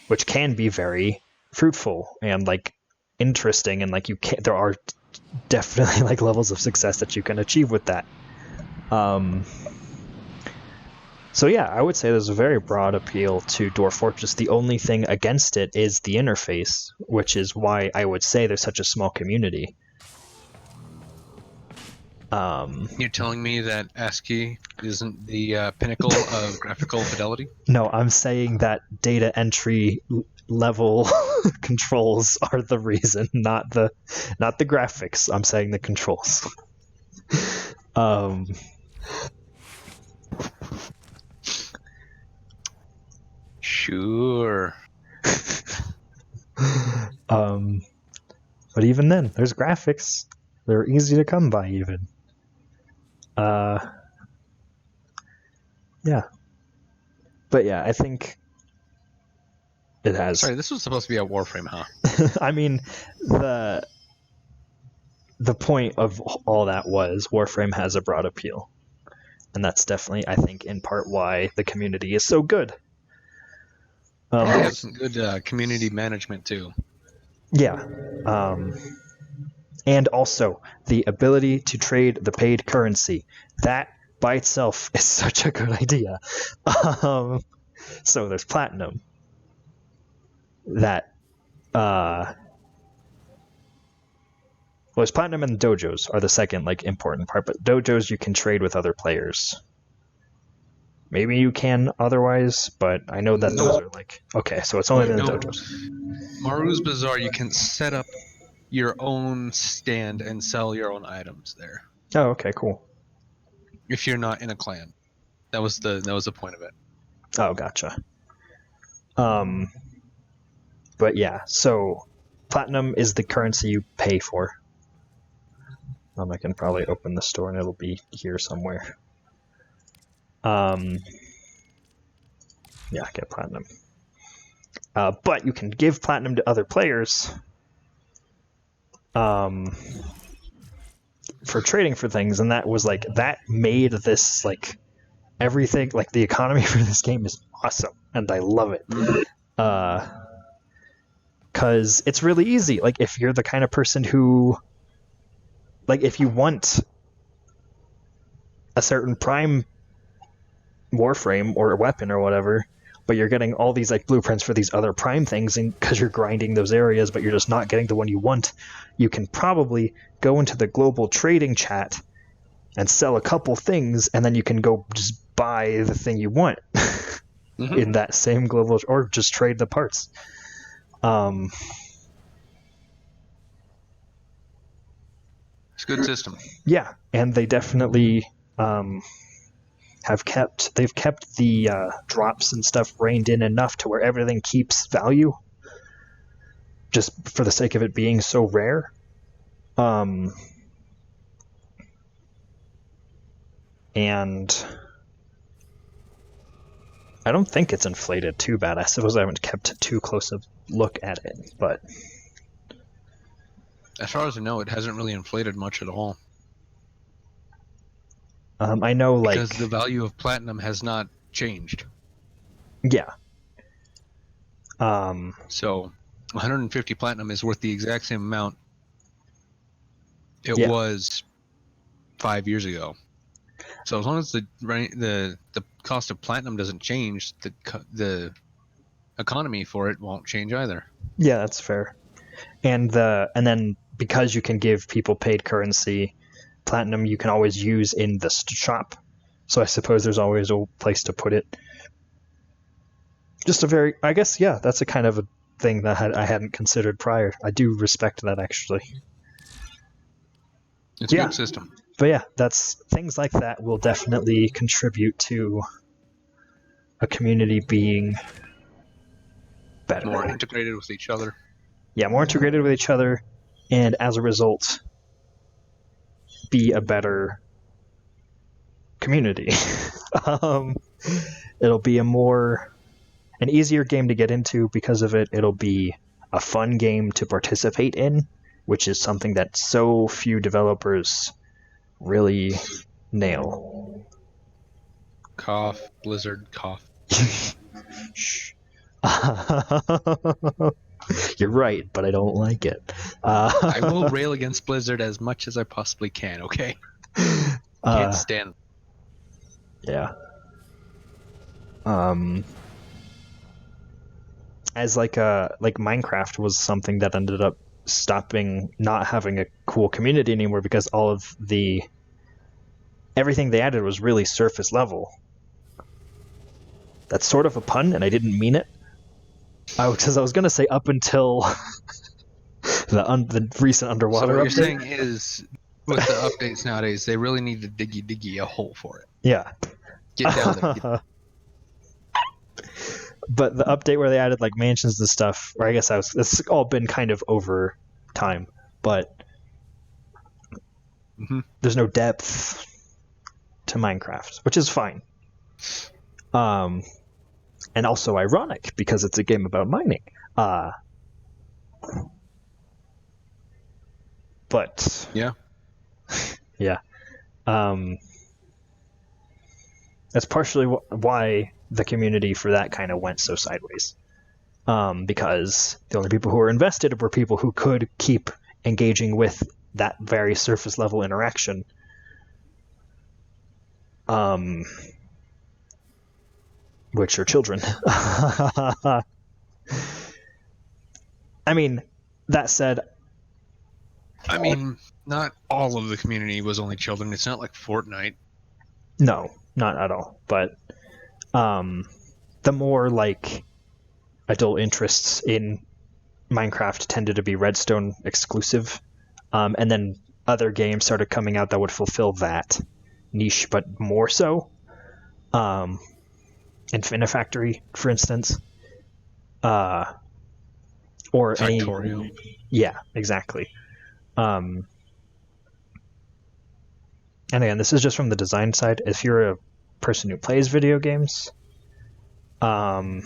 which can be very fruitful and like interesting, and like there are definitely like levels of success that you can achieve with that. So yeah, I would say there's a very broad appeal to Dwarf Fortress. The only thing against it is the interface, which is why I would say there's such a small community. You're telling me that ASCII isn't the pinnacle of graphical fidelity? No, I'm saying that data entry level controls are the reason, not the graphics. I'm saying the controls. Sure. But even then, there's graphics. They're easy to come by, even. Yeah. But yeah, I think it has. Sorry, this was supposed to be a Warframe, huh? I mean, the point of all that was Warframe has a broad appeal, and that's definitely, I think, in part why the community is so good. Probably has some good community management too. Yeah. And also the ability to trade the paid currency. That by itself is such a good idea. So there's platinum. That well, there's platinum, and dojos are the second like important part. But dojos you can trade with other players. Maybe you can otherwise, but I know that those are like okay. So it's only the dojos. Maru's Bazaar, you can set up your own stand and sell your own items there Oh, okay, cool. if you're not in a clan. That was the point of it. Oh, gotcha. But yeah, so platinum is the currency you pay for. I can probably open the store and it'll be here somewhere. Yeah, get platinum. But you can give platinum to other players for trading for things, and that made this like everything, like the economy for this game is awesome, and I love it. Because it's really easy. Like if you're the kind of person who, like if you want a certain prime warframe or a weapon or whatever, but you're getting all these like blueprints for these other prime things, and because you're grinding those areas but you're just not getting the one you want, you can probably go into the global trading chat and sell a couple things, and then you can go just buy the thing you want in that same global, or just trade the parts. It's a good system. Yeah, and they definitely they've kept the drops and stuff reined in enough to where everything keeps value, just for the sake of it being so rare. And I don't think it's inflated too bad. I suppose I haven't kept too close a look at it, but As far as I know, it hasn't really inflated much at all. I know, like, because the value of platinum has not changed. yeah. So 150 platinum is worth the exact same amount it was 5 years ago. So as long as the cost of platinum doesn't change, the economy for it won't change either. Yeah, that's fair. And then because you can give people paid currency, platinum you can always use in the shop. So I suppose there's always a place to put it. Just a very, I guess, yeah, that's a kind of a thing that I hadn't considered prior. I do respect that, actually. It's a good system. But yeah, that's things like that will definitely contribute to a community being better. More integrated with each other. Yeah, more integrated with each other, and as a result, be a better community. It'll be an easier game to get into because of it. It'll be a fun game to participate in, which is something that so few developers really nail. Cough, Blizzard, cough. Shh. You're right, but I don't like it. I will rail against Blizzard as much as I possibly can, okay? Can't stand. Yeah. As like Minecraft was something that ended up not having a cool community anymore because all of everything they added was really surface level. That's sort of a pun, and I didn't mean it. Because I was going to say up until the recent underwater update. So what update. you're saying is, with the updates nowadays, they really need to diggy a hole for it. Yeah. Get down there. But the update where they added like mansions and stuff, or I guess it's all been kind of over time, but there's no depth to Minecraft, which is fine. And also ironic because it's a game about mining. But yeah. Yeah. That's partially why the community for that kind of went so sideways. Because the only people who were invested were people who could keep engaging with that very surface level interaction. Which are children. I mean, that said... I mean, not all of the community was only children. It's not like Fortnite. No, not at all. But the more like adult interests in Minecraft tended to be Redstone exclusive, and then other games started coming out that would fulfill that niche, but more so. Infinifactory, for instance, or Factorio. Yeah, exactly. And again, this is just from the design side. If you're a person who plays video games, you're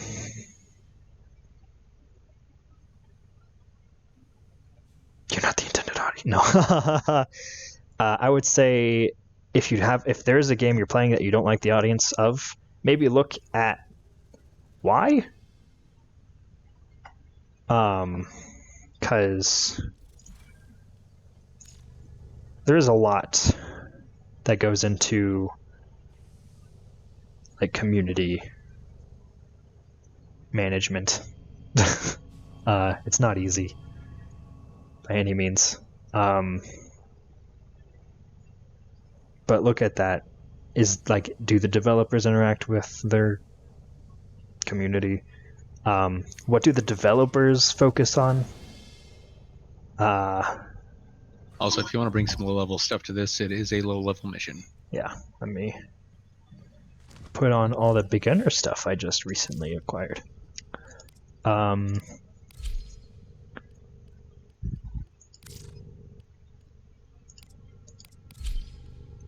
not the intended audience. No. I would say if there is a game you're playing that you don't like the audience of, maybe look at why. Because there is a lot that goes into like community management. It's not easy by any means. But look at that. Do the developers interact with their community? What do the developers focus on? Also, if you want to bring some low-level stuff to this, it is a low-level mission. Yeah, let me put on all the beginner stuff I just recently acquired.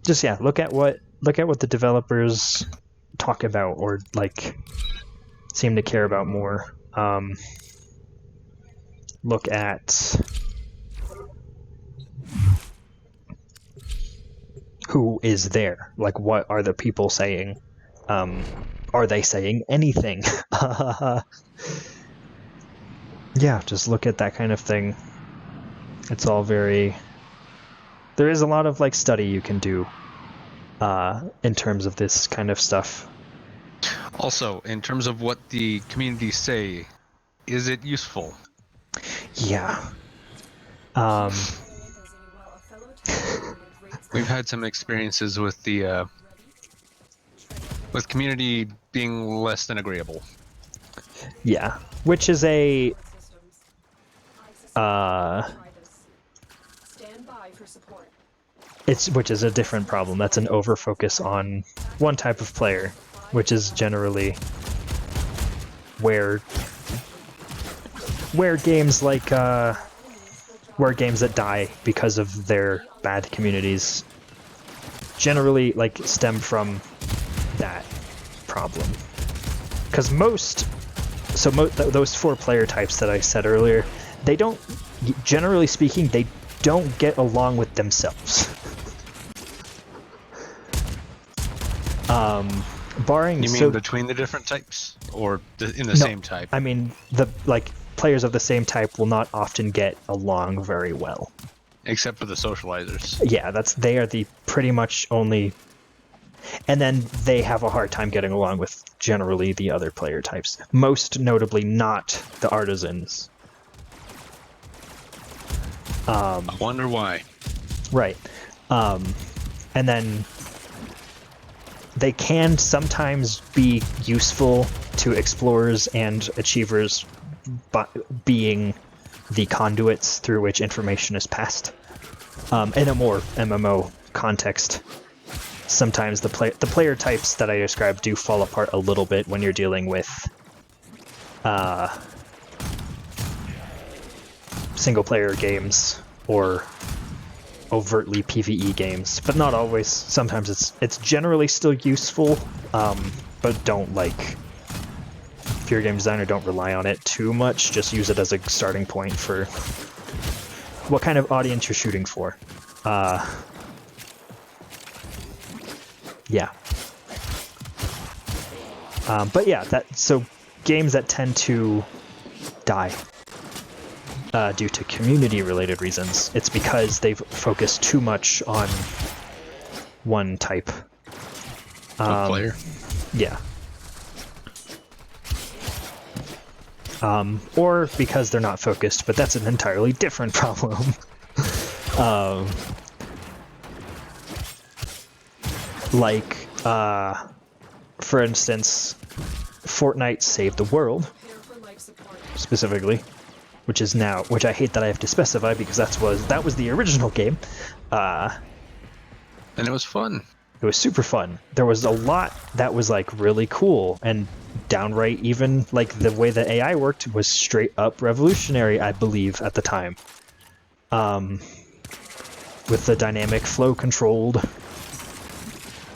Just look at what the developers talk about or like seem to care about more. Look at who is there. Like, what are the people saying? Are they saying anything? Yeah, just look at that kind of thing. It's all very... There is a lot of like study you can do in terms of this kind of stuff. Also, in terms of what the communities say, is it useful? Yeah. Um, We've had some experiences with the with community being less than agreeable. yeah, which is a Stand by for support. which is a different problem. That's an over focus on one type of player, which is generally where games like where games that die because of their bad communities generally like stem from that problem. Because those 4 player types that I said earlier, they don't, generally speaking, they don't get along with themselves. Barring You mean between the different types, or in the same type? I mean, players of the same type will not often get along very well. Except for the socializers. Yeah, they are the pretty much only, and then they have a hard time getting along with generally the other player types. Most notably, not the artisans. I wonder why. Right. And then they can sometimes be useful to explorers and achievers, being the conduits through which information is passed. In a more MMO context, sometimes the player types that I described do fall apart a little bit when you're dealing with single-player games or overtly PvE games, but not always. Sometimes it's generally still useful, but don't like. If you're a game designer, don't rely on it too much. Just use it as a starting point for what kind of audience you're shooting for. Yeah. But yeah, so games that tend to die due to community-related reasons, it's because they've focused too much on one type. Player? Yeah. Or because they're not focused, but that's an entirely different problem. For instance, Fortnite Save the World, specifically, which I hate that I have to specify because that was the original game. And it was fun. It was super fun. There was a lot that was like really cool and downright, even like the way the AI worked was straight up revolutionary, I believe, at the time. With the dynamic flow controlled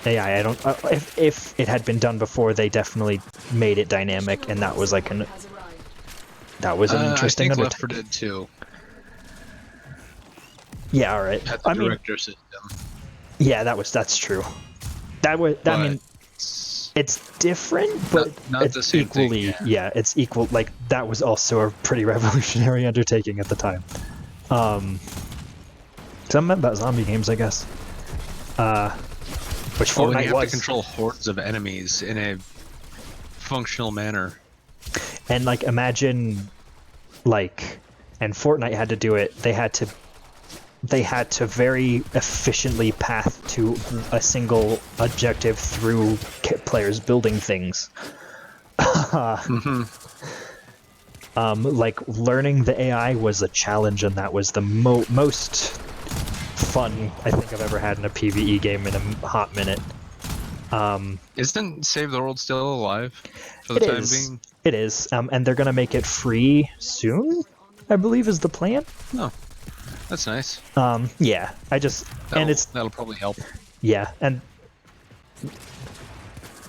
AI, if it had been done before, they definitely made it dynamic, and that was like an interesting I think undertaking. Left 4 Dead 2. Yeah, all right. Had the director system. Yeah, that's true. It's different, but not it's the same equally thing, yeah, it's equal. Like that was also a pretty revolutionary undertaking at the time. Something about zombie games, I guess. Which Fortnite when you have was. to control hordes of enemies in a functional manner. And like imagine, and Fortnite had to do it. They had to very efficiently path to a single objective through players building things. Like learning the AI was a challenge, and that was the most fun I think I've ever had in a PvE game in a hot minute. Isn't Save the World still alive for the time being? It is, and they're gonna make it free soon, I believe is the plan. Oh, that's nice. Yeah, that'll probably help. Yeah, and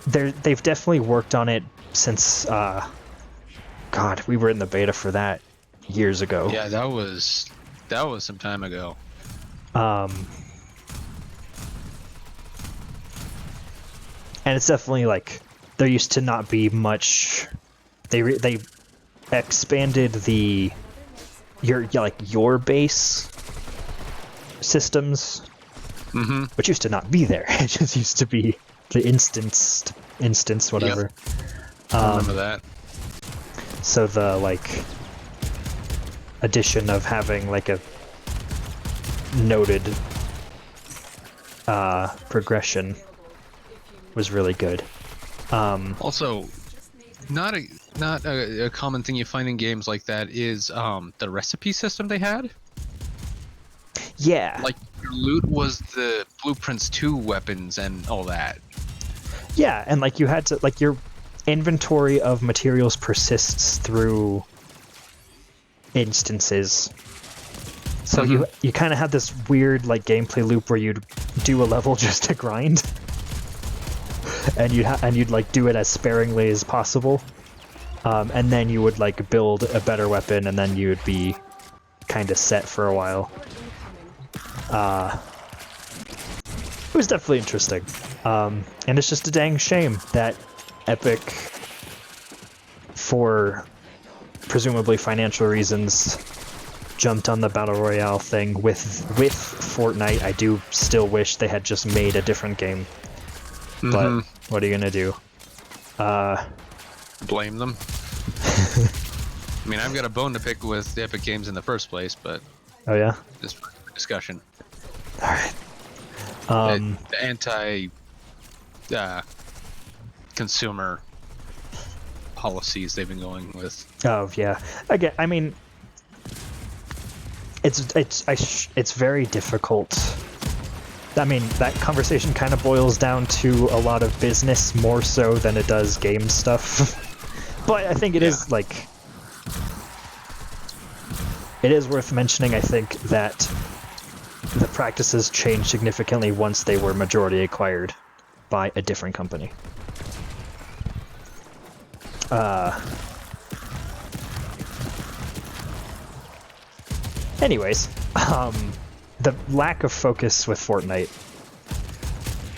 they've definitely worked on it since. God, we were in the beta for that years ago. Yeah, that was some time ago. And it's definitely like there used to not be much. They expanded your base systems, which used to not be there. It just used to be the instance, whatever. Yep. I remember that. So the addition of having noted progression was really good. Also, not a common thing you find in games like that is the recipe system they had. Yeah. Like, your loot was the blueprints to weapons and all that. Yeah, and like you had to, like, your inventory of materials persists through instances. So you kind of had this weird like gameplay loop where you'd do a level just to grind, and you'd like do it as sparingly as possible, and then you would like build a better weapon, and then you would be kind of set for a while. It was definitely interesting, and it's just a dang shame that Epic, for presumably financial reasons, jumped on the Battle Royale thing with Fortnite. I do still wish they had just made a different game. But what are you gonna do? Blame them. I mean, I've got a bone to pick with Epic Games in the first place, but... Oh yeah? This discussion. Alright. The anti... consumer policies they've been going with. Oh yeah. Again, I mean... It's very difficult. I mean, that conversation kind of boils down to a lot of business more so than it does game stuff. But I think it is like... It is worth mentioning, I think, that the practices changed significantly once they were majority acquired by a different company. Anyways, the lack of focus with Fortnite,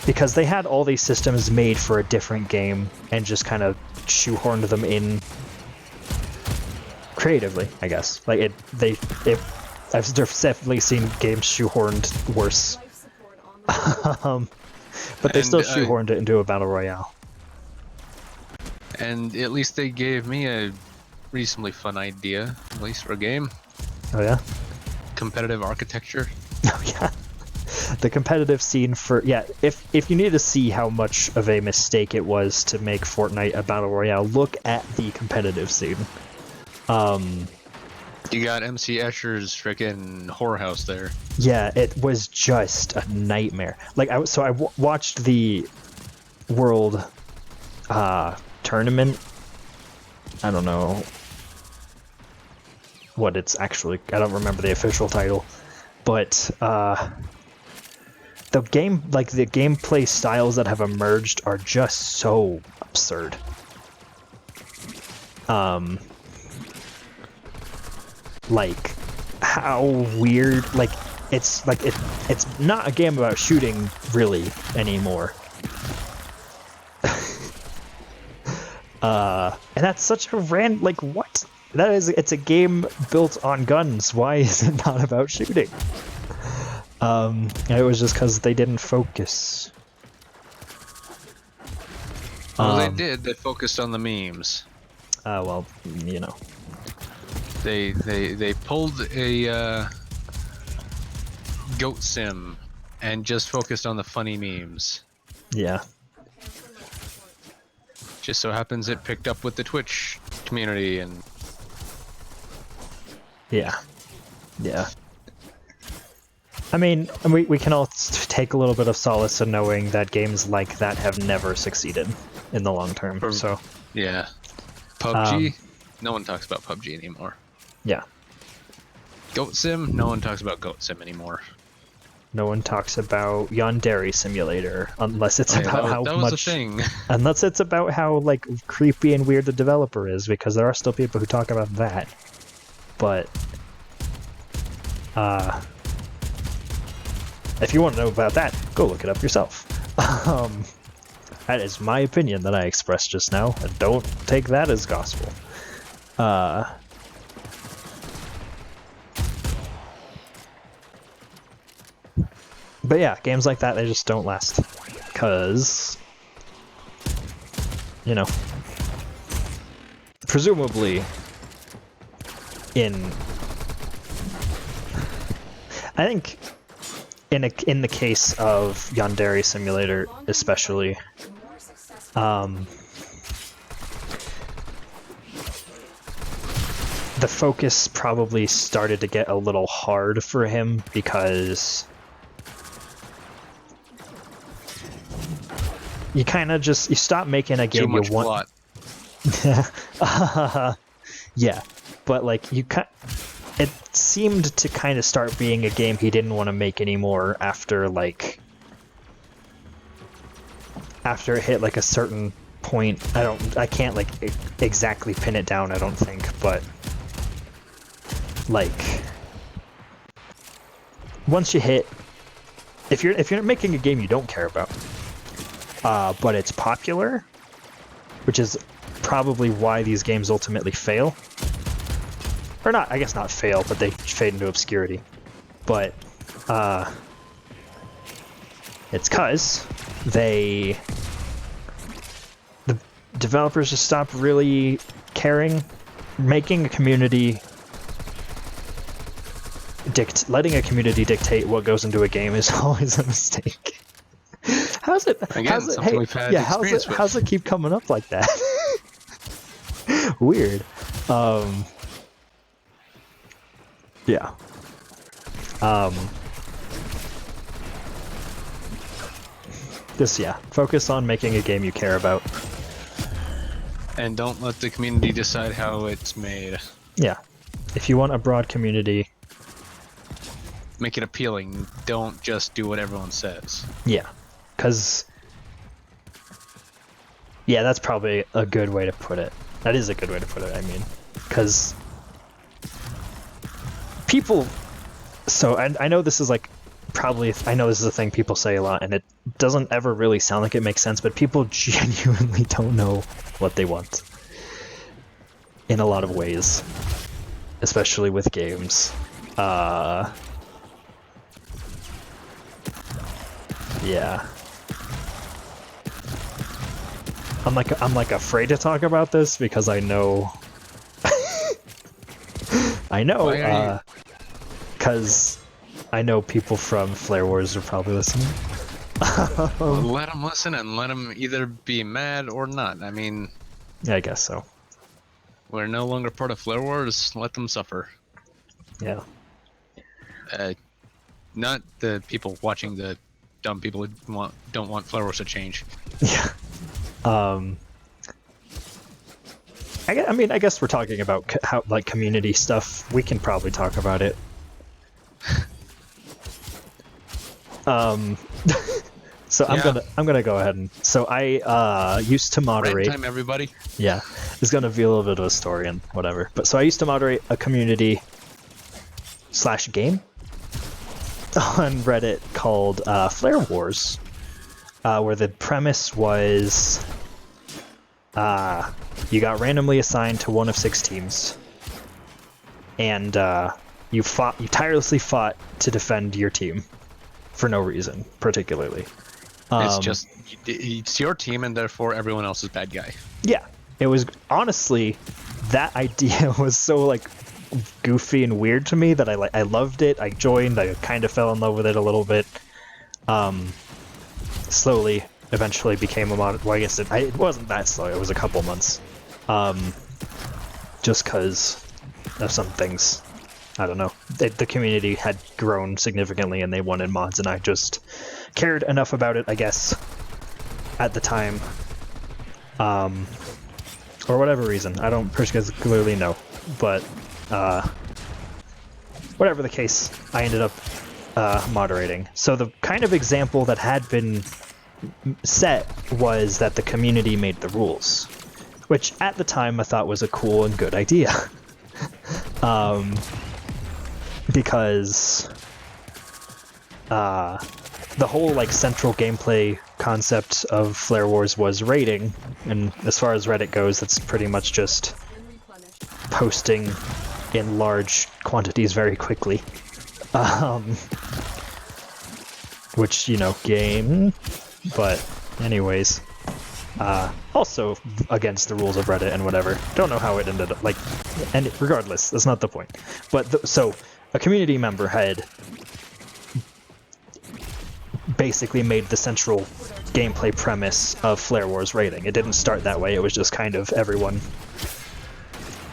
because they had all these systems made for a different game and just kind of shoehorned them in creatively, I guess. Like I've definitely seen games shoehorned worse, but they still shoehorned it into a battle royale. And at least they gave me a reasonably fun idea, at least for a game. Oh yeah? Competitive architecture. Oh yeah. The competitive scene for... Yeah, if you need to see how much of a mistake it was to make Fortnite a battle royale, look at the competitive scene. You got MC Escher's frickin' whorehouse there. Yeah, it was just a nightmare. Like, I watched the World Tournament. I don't know what it's actually... I don't remember the official title. But, the gameplay styles that have emerged are just so absurd. Like, how weird... Like, it's not a game about shooting, really, anymore. And that's such a like, what? It's a game built on guns. Why is it not about shooting? It was just because they didn't focus. Well, they did. They focused on the memes. Well, you know. They pulled a goat sim and just focused on the funny memes. Yeah. Just so happens it picked up with the Twitch community and... Yeah. Yeah. I mean, we can all take a little bit of solace in knowing that games like that have never succeeded in the long term, so... Yeah. PUBG? No one talks about PUBG anymore. Yeah. Goat Sim? No one talks about Goat Sim anymore. No one talks about Yandere Simulator unless it's about how that was a thing. Unless it's about how, like, creepy and weird the developer is, because there are still people who talk about that. But... if you want to know about that, go look it up yourself. That is my opinion that I expressed just now, and don't take that as gospel. But yeah, games like that, they just don't last. Because, you know, presumably I think in the case of Yandere Simulator, especially, the focus probably started to get a little hard for him because you kind of just you stop making a game you want. Yeah, but like it seemed to kind of start being a game he didn't want to make anymore after it hit like a certain point. I can't like exactly pin it down, I don't think, but like once you hit, if you're making a game you don't care about, but it's popular, which is probably why these games ultimately fail. Or not, I guess not fail, but they fade into obscurity. But it's 'cause the developers just stopped really caring. Making a community letting a community dictate what goes into a game is always a mistake. How's it keep coming up like that? Weird. Yeah. Focus on making a game you care about. And don't let the community decide how it's made. Yeah. If you want a broad community, make it appealing. Don't just do what everyone says. Yeah. Because that's probably a good way to put it. That is a good way to put it, I mean. Because people... So, I know this is like... I know this is a thing people say a lot, and it doesn't ever really sound like it makes sense, but people genuinely don't know what they want. In a lot of ways. Especially with games. Yeah. I'm like afraid to talk about this because I know because I know people from Flare Wars are probably listening. Let them listen and let them either be mad or not. I mean, yeah, I guess so. We're no longer part of Flare Wars. Let them suffer. Yeah. Not the people watching the dumb people who don't want Flare Wars to change. Yeah. I guess we're talking about how like community stuff. We can probably talk about it. So I'm gonna go ahead and I used to moderate. Rant time, everybody. Yeah, it's gonna be a little bit of a story and whatever. But so I used to moderate a community / game on Reddit called Flare Wars, where the premise was you got randomly assigned to one of 6 teams, and you tirelessly fought to defend your team for no reason particularly. It's your team, and therefore everyone else is bad guy. Yeah, it was honestly that idea was so like goofy and weird to me that I loved it. I joined. I kind of fell in love with it a little bit. Slowly, eventually became a mod. Well, I guess it wasn't that slow. It was a couple months. Just because of some things. I don't know. The community had grown significantly and they wanted mods, and I just cared enough about it, I guess, at the time. For whatever reason. I don't particularly know. But, whatever the case, I ended up moderating. So the kind of example that had been set was that the community made the rules, which at the time I thought was a cool and good idea. Because the whole like central gameplay concept of Flare Wars was raiding, and as far as Reddit goes, that's pretty much just posting in large quantities very quickly. Which, game, but anyways, also against the rules of Reddit and whatever. Don't know how it ended up, and regardless, that's not the point. But so a community member had basically made the central gameplay premise of Flare Wars raiding. It didn't start that way, it was just kind of everyone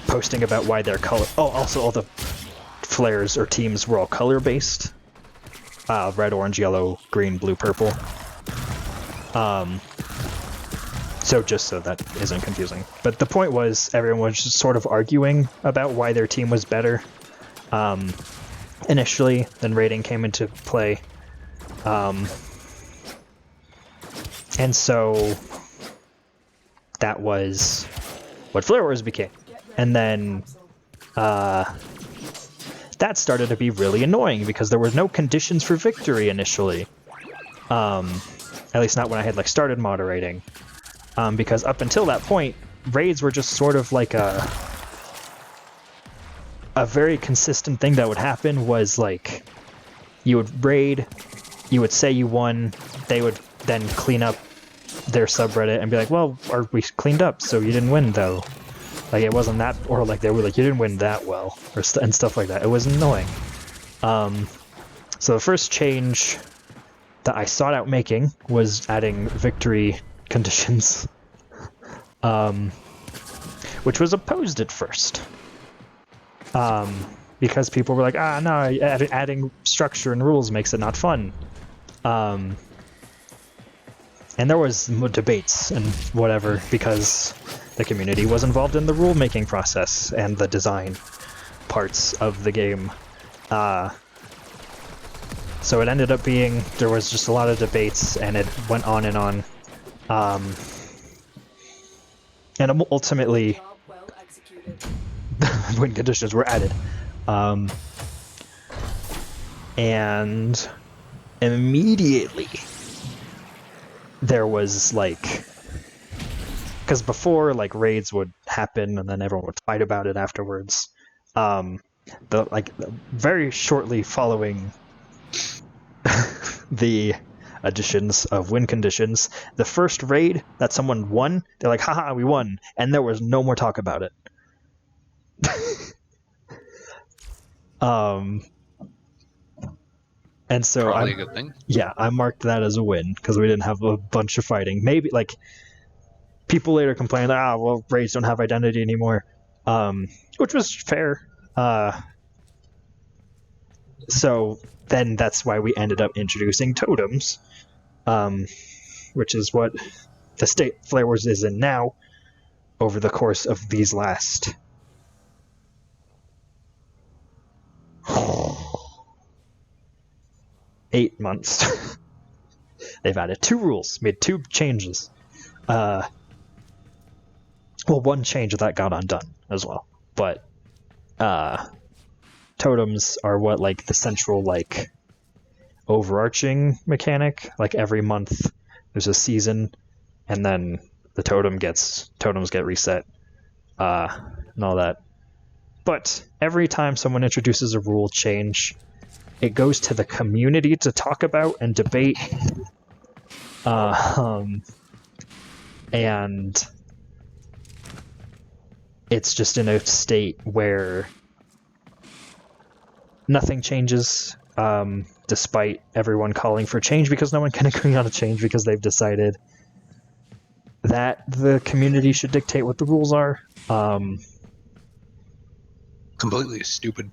posting about why their color... Oh, also all the flares or teams were all color-based. Red, orange, yellow, green, blue, purple. So just so that isn't confusing. But the point was, everyone was just sort of arguing about why their team was better. Initially, then raiding came into play. And so that was what Flare Wars became. And then that started to be really annoying because there were no conditions for victory initially. At least not when I had like started moderating. Because up until that point, raids were just sort of like a very consistent thing that would happen was like you would raid, you would say you won, they would then clean up their subreddit and be like, well, we cleaned up, so you didn't win though. Like it wasn't that, or like they were like, you didn't win that well, and stuff like that. It was annoying. So the first change that I sought out making was adding victory conditions, which was opposed at first. Because people were like, no, adding structure and rules makes it not fun. And there was debates and whatever because the community was involved in the rule-making process and the design parts of the game. So it ended up being, there was just a lot of debates and it went on and on. And ultimately, Job well executed. win conditions were added. And immediately there was like, because before like raids would happen and then everyone would fight about it afterwards. Very shortly following the additions of win conditions, the first raid that someone won, they're like, haha, we won, and there was no more talk about it. And so Probably a good thing. Yeah, I marked that as a win because we didn't have a bunch of fighting. Maybe like people later complained, well, raids don't have identity anymore, which was fair. So then that's why we ended up introducing totems, which is what the state Flare Wars is in now over the course of these last 8 months. They've added 2 rules, made 2 changes. Well, one change that got undone as well, but totems are what like the central like overarching mechanic. Like every month there's a season, and then the totems get reset, and all that. But every time someone introduces a rule change, it goes to the community to talk about and debate. And it's just in a state where nothing changes, despite everyone calling for change, because no one can agree on a change because they've decided that the community should dictate what the rules are. Completely stupid.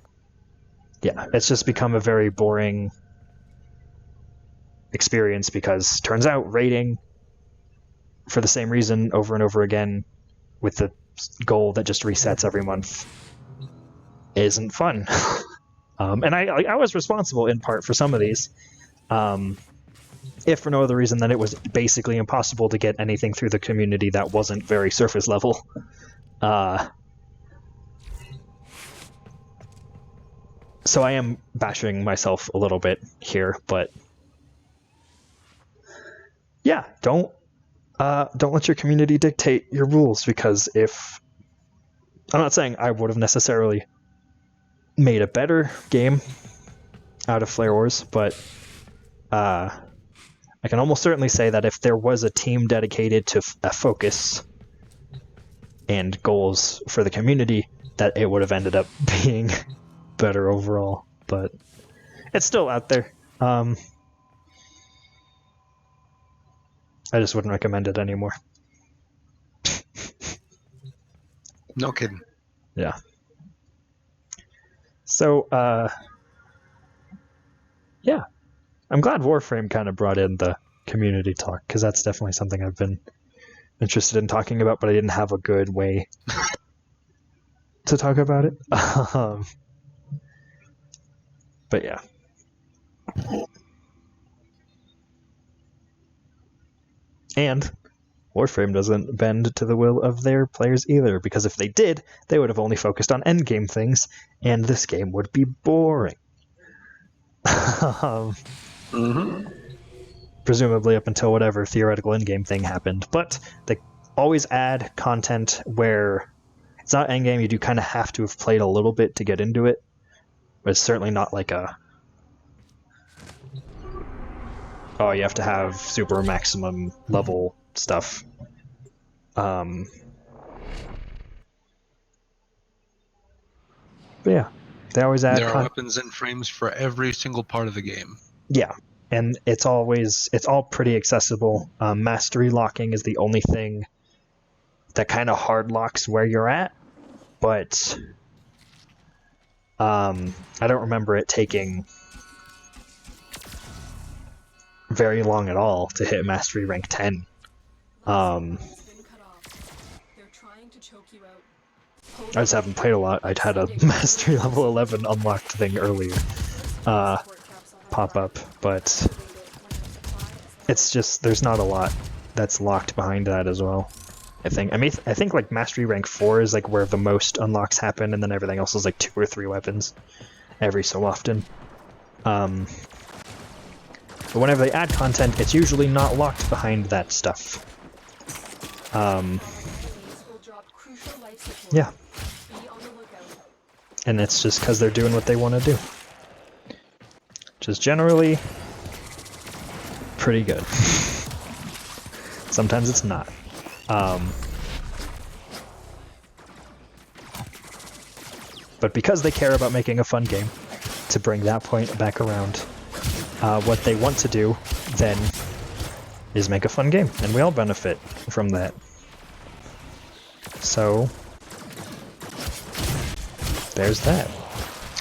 Yeah, it's just become a very boring experience because turns out raiding for the same reason over and over again with the goal that just resets every month isn't fun. And I was responsible in part for some of these, if for no other reason than it was basically impossible to get anything through the community that wasn't very surface level. So I am bashing myself a little bit here, but yeah, don't let your community dictate your rules, because if I'm not saying I would have necessarily made a better game out of Flare Wars, but I can almost certainly say that if there was a team dedicated to a focus and goals for the community, that it would have ended up being better overall. But it's still out there. I just wouldn't recommend it anymore. No kidding. Yeah. So, yeah. I'm glad Warframe kind of brought in the community talk, because that's definitely something I've been interested in talking about, but I didn't have a good way to talk about it. But yeah. And Warframe doesn't bend to the will of their players either, because if they did, they would have only focused on endgame things, and this game would be boring. Presumably up until whatever theoretical endgame thing happened. But they always add content where it's not endgame, you do kind of have to have played a little bit to get into it, but it's certainly not like a... oh, you have to have super maximum level stuff. But yeah, they always add... there are weapons and frames for every single part of the game. Yeah, and it's all pretty accessible. Mastery locking is the only thing that kind of hard locks where you're at, but I don't remember it taking very long at all to hit Mastery rank 10. I just haven't played a lot. I'd had a Mastery level 11 unlocked thing earlier pop up, but it's just, there's not a lot that's locked behind that as well. I think like Mastery rank 4 is like where the most unlocks happen, and then everything else is like 2 or 3 weapons every so often. But whenever they add content, it's usually not locked behind that stuff. Yeah. And it's just because they're doing what they want to do. Which is generally pretty good. Sometimes it's not. But because they care about making a fun game, to bring that point back around, what they want to do then is make a fun game, and we all benefit from that. So there's that.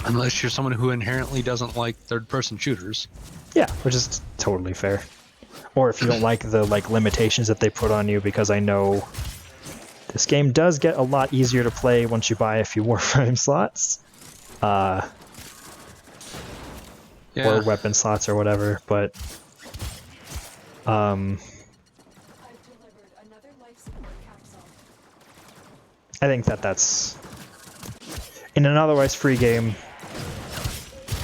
Unless you're someone who inherently doesn't like third-person shooters. Yeah, which is totally fair. Or if you don't like the limitations that they put on you, because I know this game does get a lot easier to play once you buy a few Warframe slots. Or weapon slots or whatever, but I think that's in an otherwise free game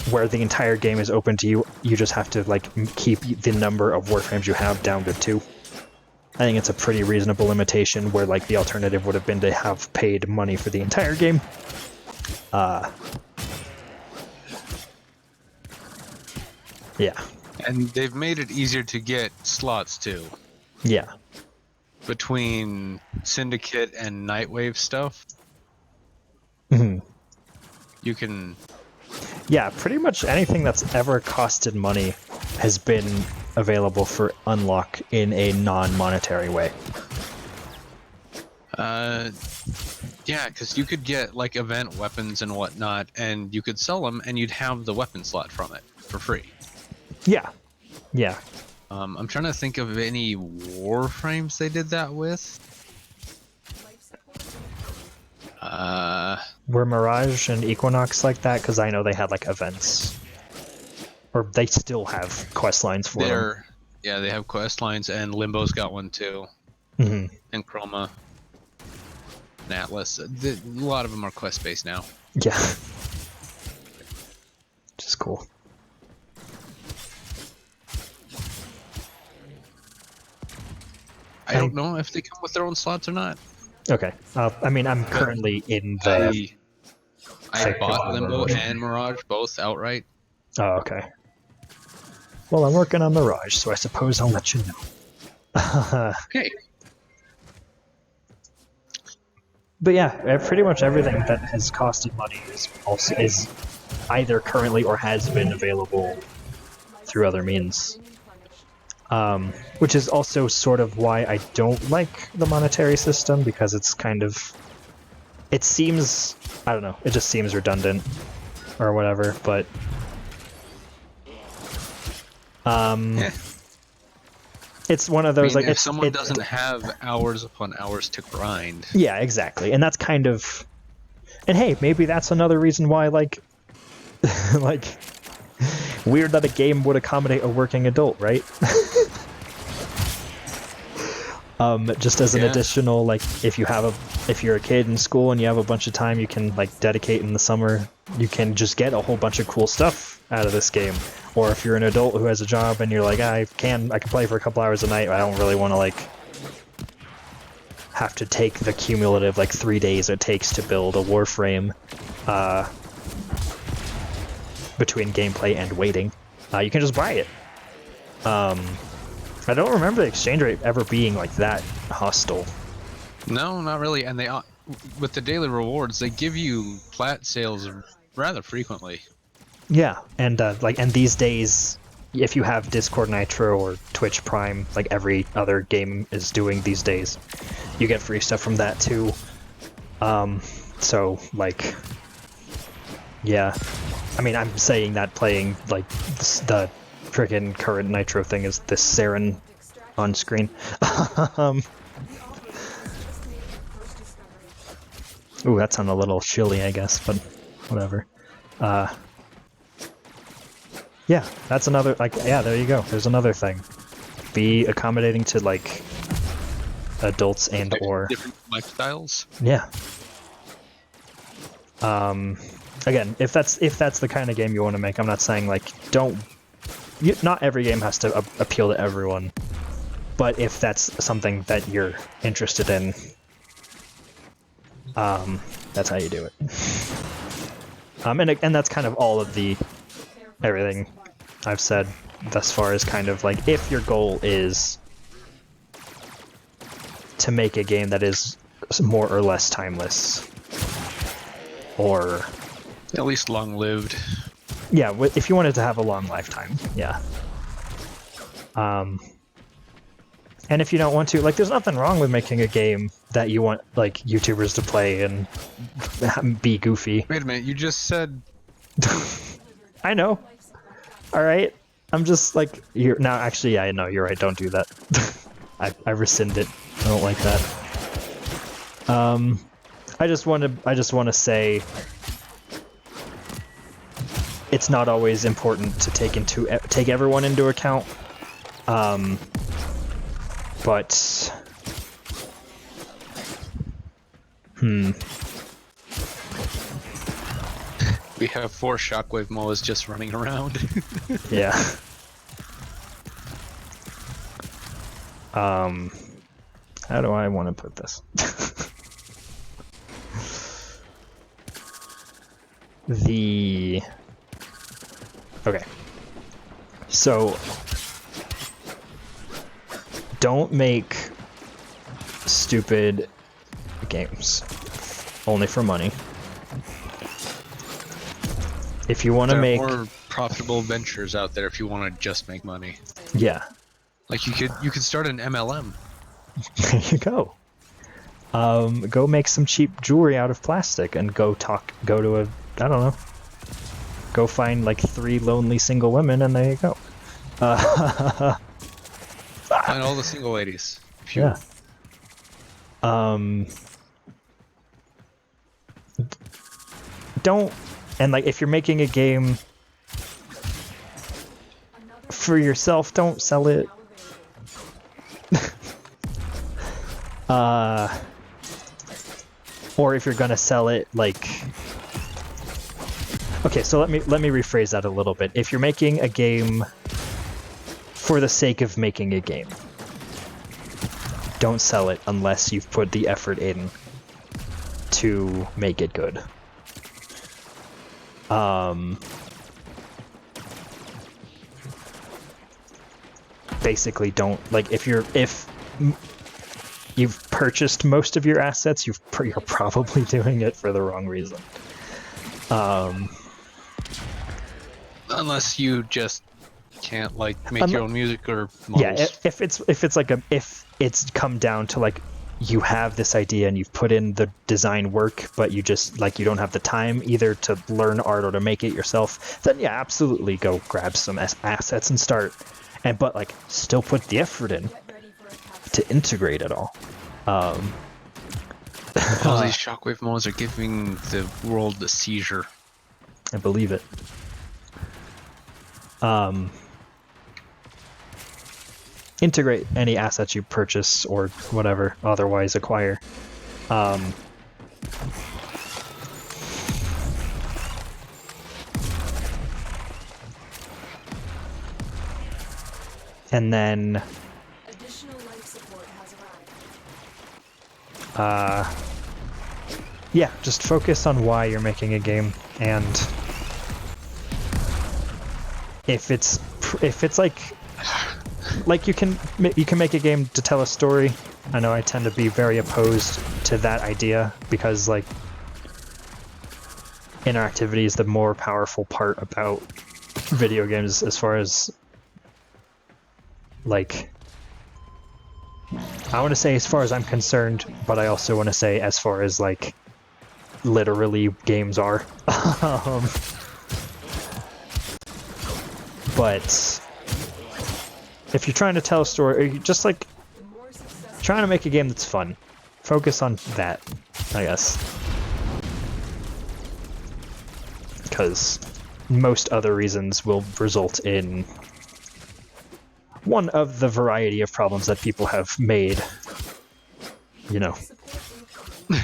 where the entire game is open to you. You just have to keep the number of Warframes you have down to 2. I think it's a pretty reasonable limitation, where the alternative would have been to have paid money for the entire game. Yeah. And they've made it easier to get slots too. Yeah. Between Syndicate and Nightwave stuff. Mm-hmm. You can... Yeah, pretty much anything that's ever costed money has been available for unlock in a non-monetary way. Yeah, because you could get event weapons and whatnot, and you could sell them, and you'd have the weapon slot from it for free. Yeah. Yeah. I'm trying to think of any Warframes they did that with. Were Mirage and Equinox like that? Because I know they had events. Or they still have quest lines for them. Yeah, they have quest lines, and Limbo's got one too. Mm-hmm. And Chroma. And Atlas. A lot of them are quest based now. Yeah. Which is cool. I don't know if they come with their own slots or not. Okay. I'm currently in the... I bought Limbo and Mirage both outright. Oh, okay. Well, I'm working on Mirage, so I suppose I'll let you know. Okay. But yeah, pretty much everything that has costed money is either currently or has been available through other means. Which is also sort of why I don't like the monetary system, because it's kind of... It seems... I don't know, it just seems redundant or whatever, but... It's one of those, like... if someone doesn't have hours upon hours to grind... Yeah, exactly, and that's kind of... And hey, maybe that's another reason why, like... like... Weird that a game would accommodate a working adult, right? Just as an additional, like, if you're a kid in school and you have a bunch of time you can, like, dedicate in the summer, you can just get a whole bunch of cool stuff out of this game. Or if you're an adult who has a job and you're like, I can play for a couple hours a night, I don't really want to, like, have to take the cumulative, like, 3 days it takes to build a Warframe, between gameplay and waiting. You can just buy it. I don't remember the exchange rate ever being like that hostile. No, not really. And they, with the daily rewards, they give you plat sales rather frequently. Yeah, and and these days, if you have Discord Nitro or Twitch Prime, like every other game is doing these days, you get free stuff from that too. So like, yeah. I mean, I'm saying that playing, like, the frickin' current Nitro thing is this Saren on screen. Ooh, that sounded a little chilly, I guess, but whatever. Yeah, that's another, like, yeah, there you go. There's another thing. Be accommodating to, like, adults and or... Different lifestyles? Yeah. Again, if that's the kind of game you want to make, I'm not saying, like, not every game has to appeal to everyone, but if that's something that you're interested in, that's how you do it. And that's kind of all of everything I've said thus far is kind of like, if your goal is to make a game that is more or less timeless, or at least long-lived. Yeah, if you wanted to have a long lifetime, yeah. And if you don't want to, like, there's nothing wrong with making a game that you want, like, YouTubers to play and be goofy. Wait a minute, you just said... I know. Alright? I'm just, like, no, actually, yeah, I know, you're right, don't do that. I rescind it. I don't like that. I just want to say... It's not always important to take everyone into account, but we have 4 shockwave moas just running around. Yeah. How do I want to put this? Okay. So, don't make stupid games only for money. If you want to make more profitable ventures out there, if you want to just make money, yeah, like you could start an MLM. There you go. Go make some cheap jewelry out of plastic and go to a, I don't know, go find like 3 lonely single women and there you go. Find all the single ladies. Phew. Yeah. Don't, and like if you're making a game for yourself, don't sell it. Or if you're gonna sell it, like, okay, so let me rephrase that a little bit. If you're making a game for the sake of making a game, don't sell it unless you've put the effort in to make it good. Basically, don't, like, if you've purchased most of your assets, you're probably doing it for the wrong reason. Unless you just can't like make your own music or models. Yeah, if it's come down to like you have this idea and you've put in the design work, but you just like you don't have the time either to learn art or to make it yourself, then yeah, absolutely go grab some assets and start. But like still put the effort in Get ready for attack. to integrate it all. All these shockwave modes are giving the world a seizure. I believe it. Integrate any assets you purchase or whatever otherwise acquire. And then Additional life support has arrived. yeah, just focus on why you're making a game, and if it's like you can make a game to tell a story. I know I tend to be very opposed to that idea because like interactivity is the more powerful part about video games as far as like I want to say as far as I'm concerned, but I also want to say as far as like literally games are. But if you're trying to tell a story, or you just like The more successful trying to make a game that's fun, focus on that, I guess. Because most other reasons will result in one of the variety of problems that people have made, you know, support incoming.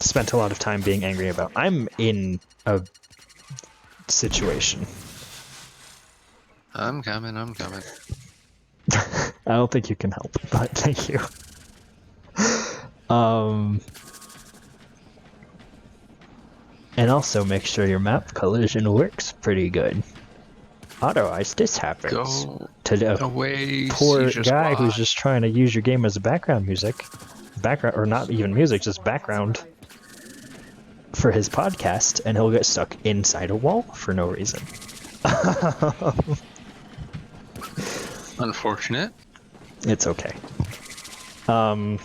spent a lot of time being angry about. I'm in a situation. I'm coming. I don't think you can help, but thank you. And also make sure your map collision works pretty good. Otherwise, this happens Go to the away, poor seizure guy squad. who's just trying to use your game as background music, or not even music, just background for his podcast, and he'll get stuck inside a wall for no reason. Unfortunate. It's okay. But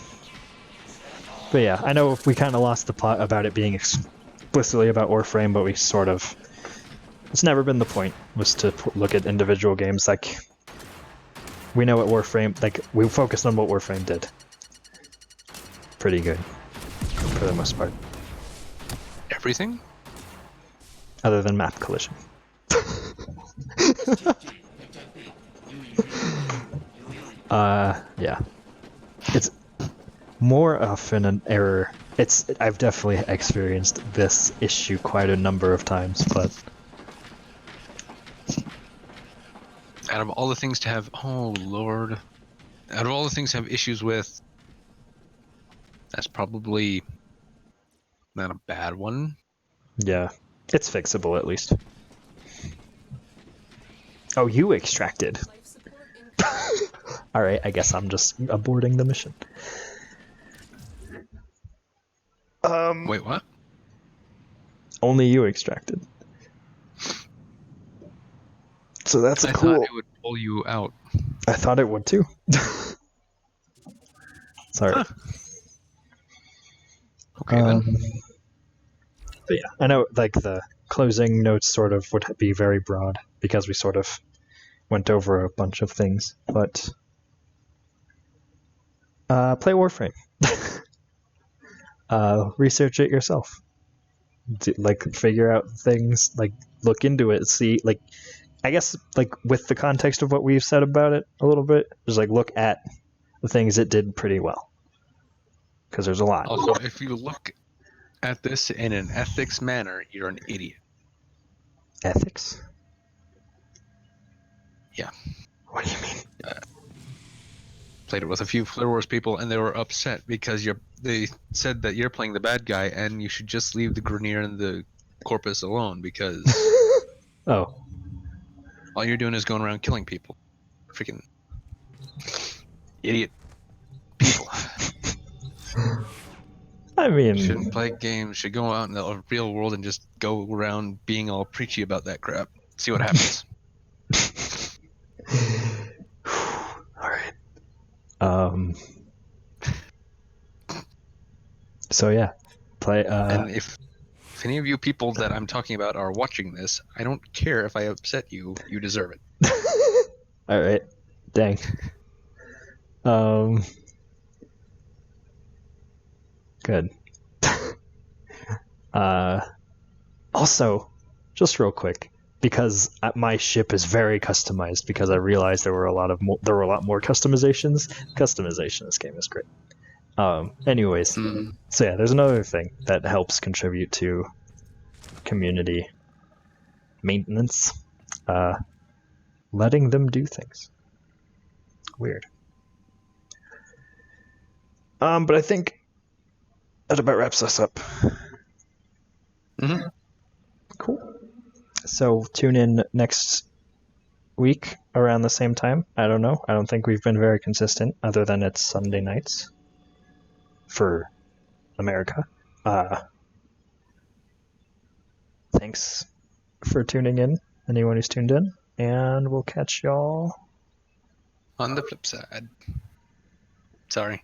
yeah, I know we kind of lost the plot about it being explicitly about Warframe, but we sort of... It's never been the point, was to look at individual games. Like, we know what Warframe... Like, we focused on what Warframe did. Pretty good, for the most part. Everything? Other than map collision. Yeah. It's more often an error. I've definitely experienced this issue quite a number of times, but Out of all the things to have, oh lord, out of all the things to have issues with, that's probably not a bad one. yeah, it's fixable at least. Oh, you extracted. Life support incoming. Alright, I guess I'm just aborting the mission. Wait, what? Only you extracted. So that's I cool. thought it would pull you out. I thought it would too. Sorry. Huh. Okay then. But yeah, I know like the closing notes sort of would be very broad because we sort of went over a bunch of things, but play Warframe. Research it yourself. Like figure out things, like look into it, see like I guess like with the context of what we've said about it a little bit, just like look at the things it did pretty well. Because there's a lot. Also, if you look at this in an ethics manner, you're an idiot. Ethics? Yeah. What do you mean? Played it with a few Flare Wars people, and they were upset because they said that you're playing the bad guy, and you should just leave the Grenier and the Corpus alone because Oh. all you're doing is going around killing people. Freaking idiot people. I mean, Shouldn't play games. Should go out in the real world and just go around being all preachy about that crap. See what happens. All right. So yeah, play. And if any of you people that I'm talking about are watching this, I don't care if I upset you. You deserve it. All right. Dang. Good. Also, just real quick, because my ship is very customized, because I realized there were a lot more customizations. Customization in this game is great. Anyways, so yeah, there's another thing that helps contribute to community maintenance. Letting them do things. Weird. But I think that about wraps us up. Mm-hmm. Cool. So tune in next week around the same time. I don't know. I don't think we've been very consistent, other than it's Sunday nights for America. Thanks for tuning in, anyone who's tuned in, and we'll catch y'all On the flip side. Sorry.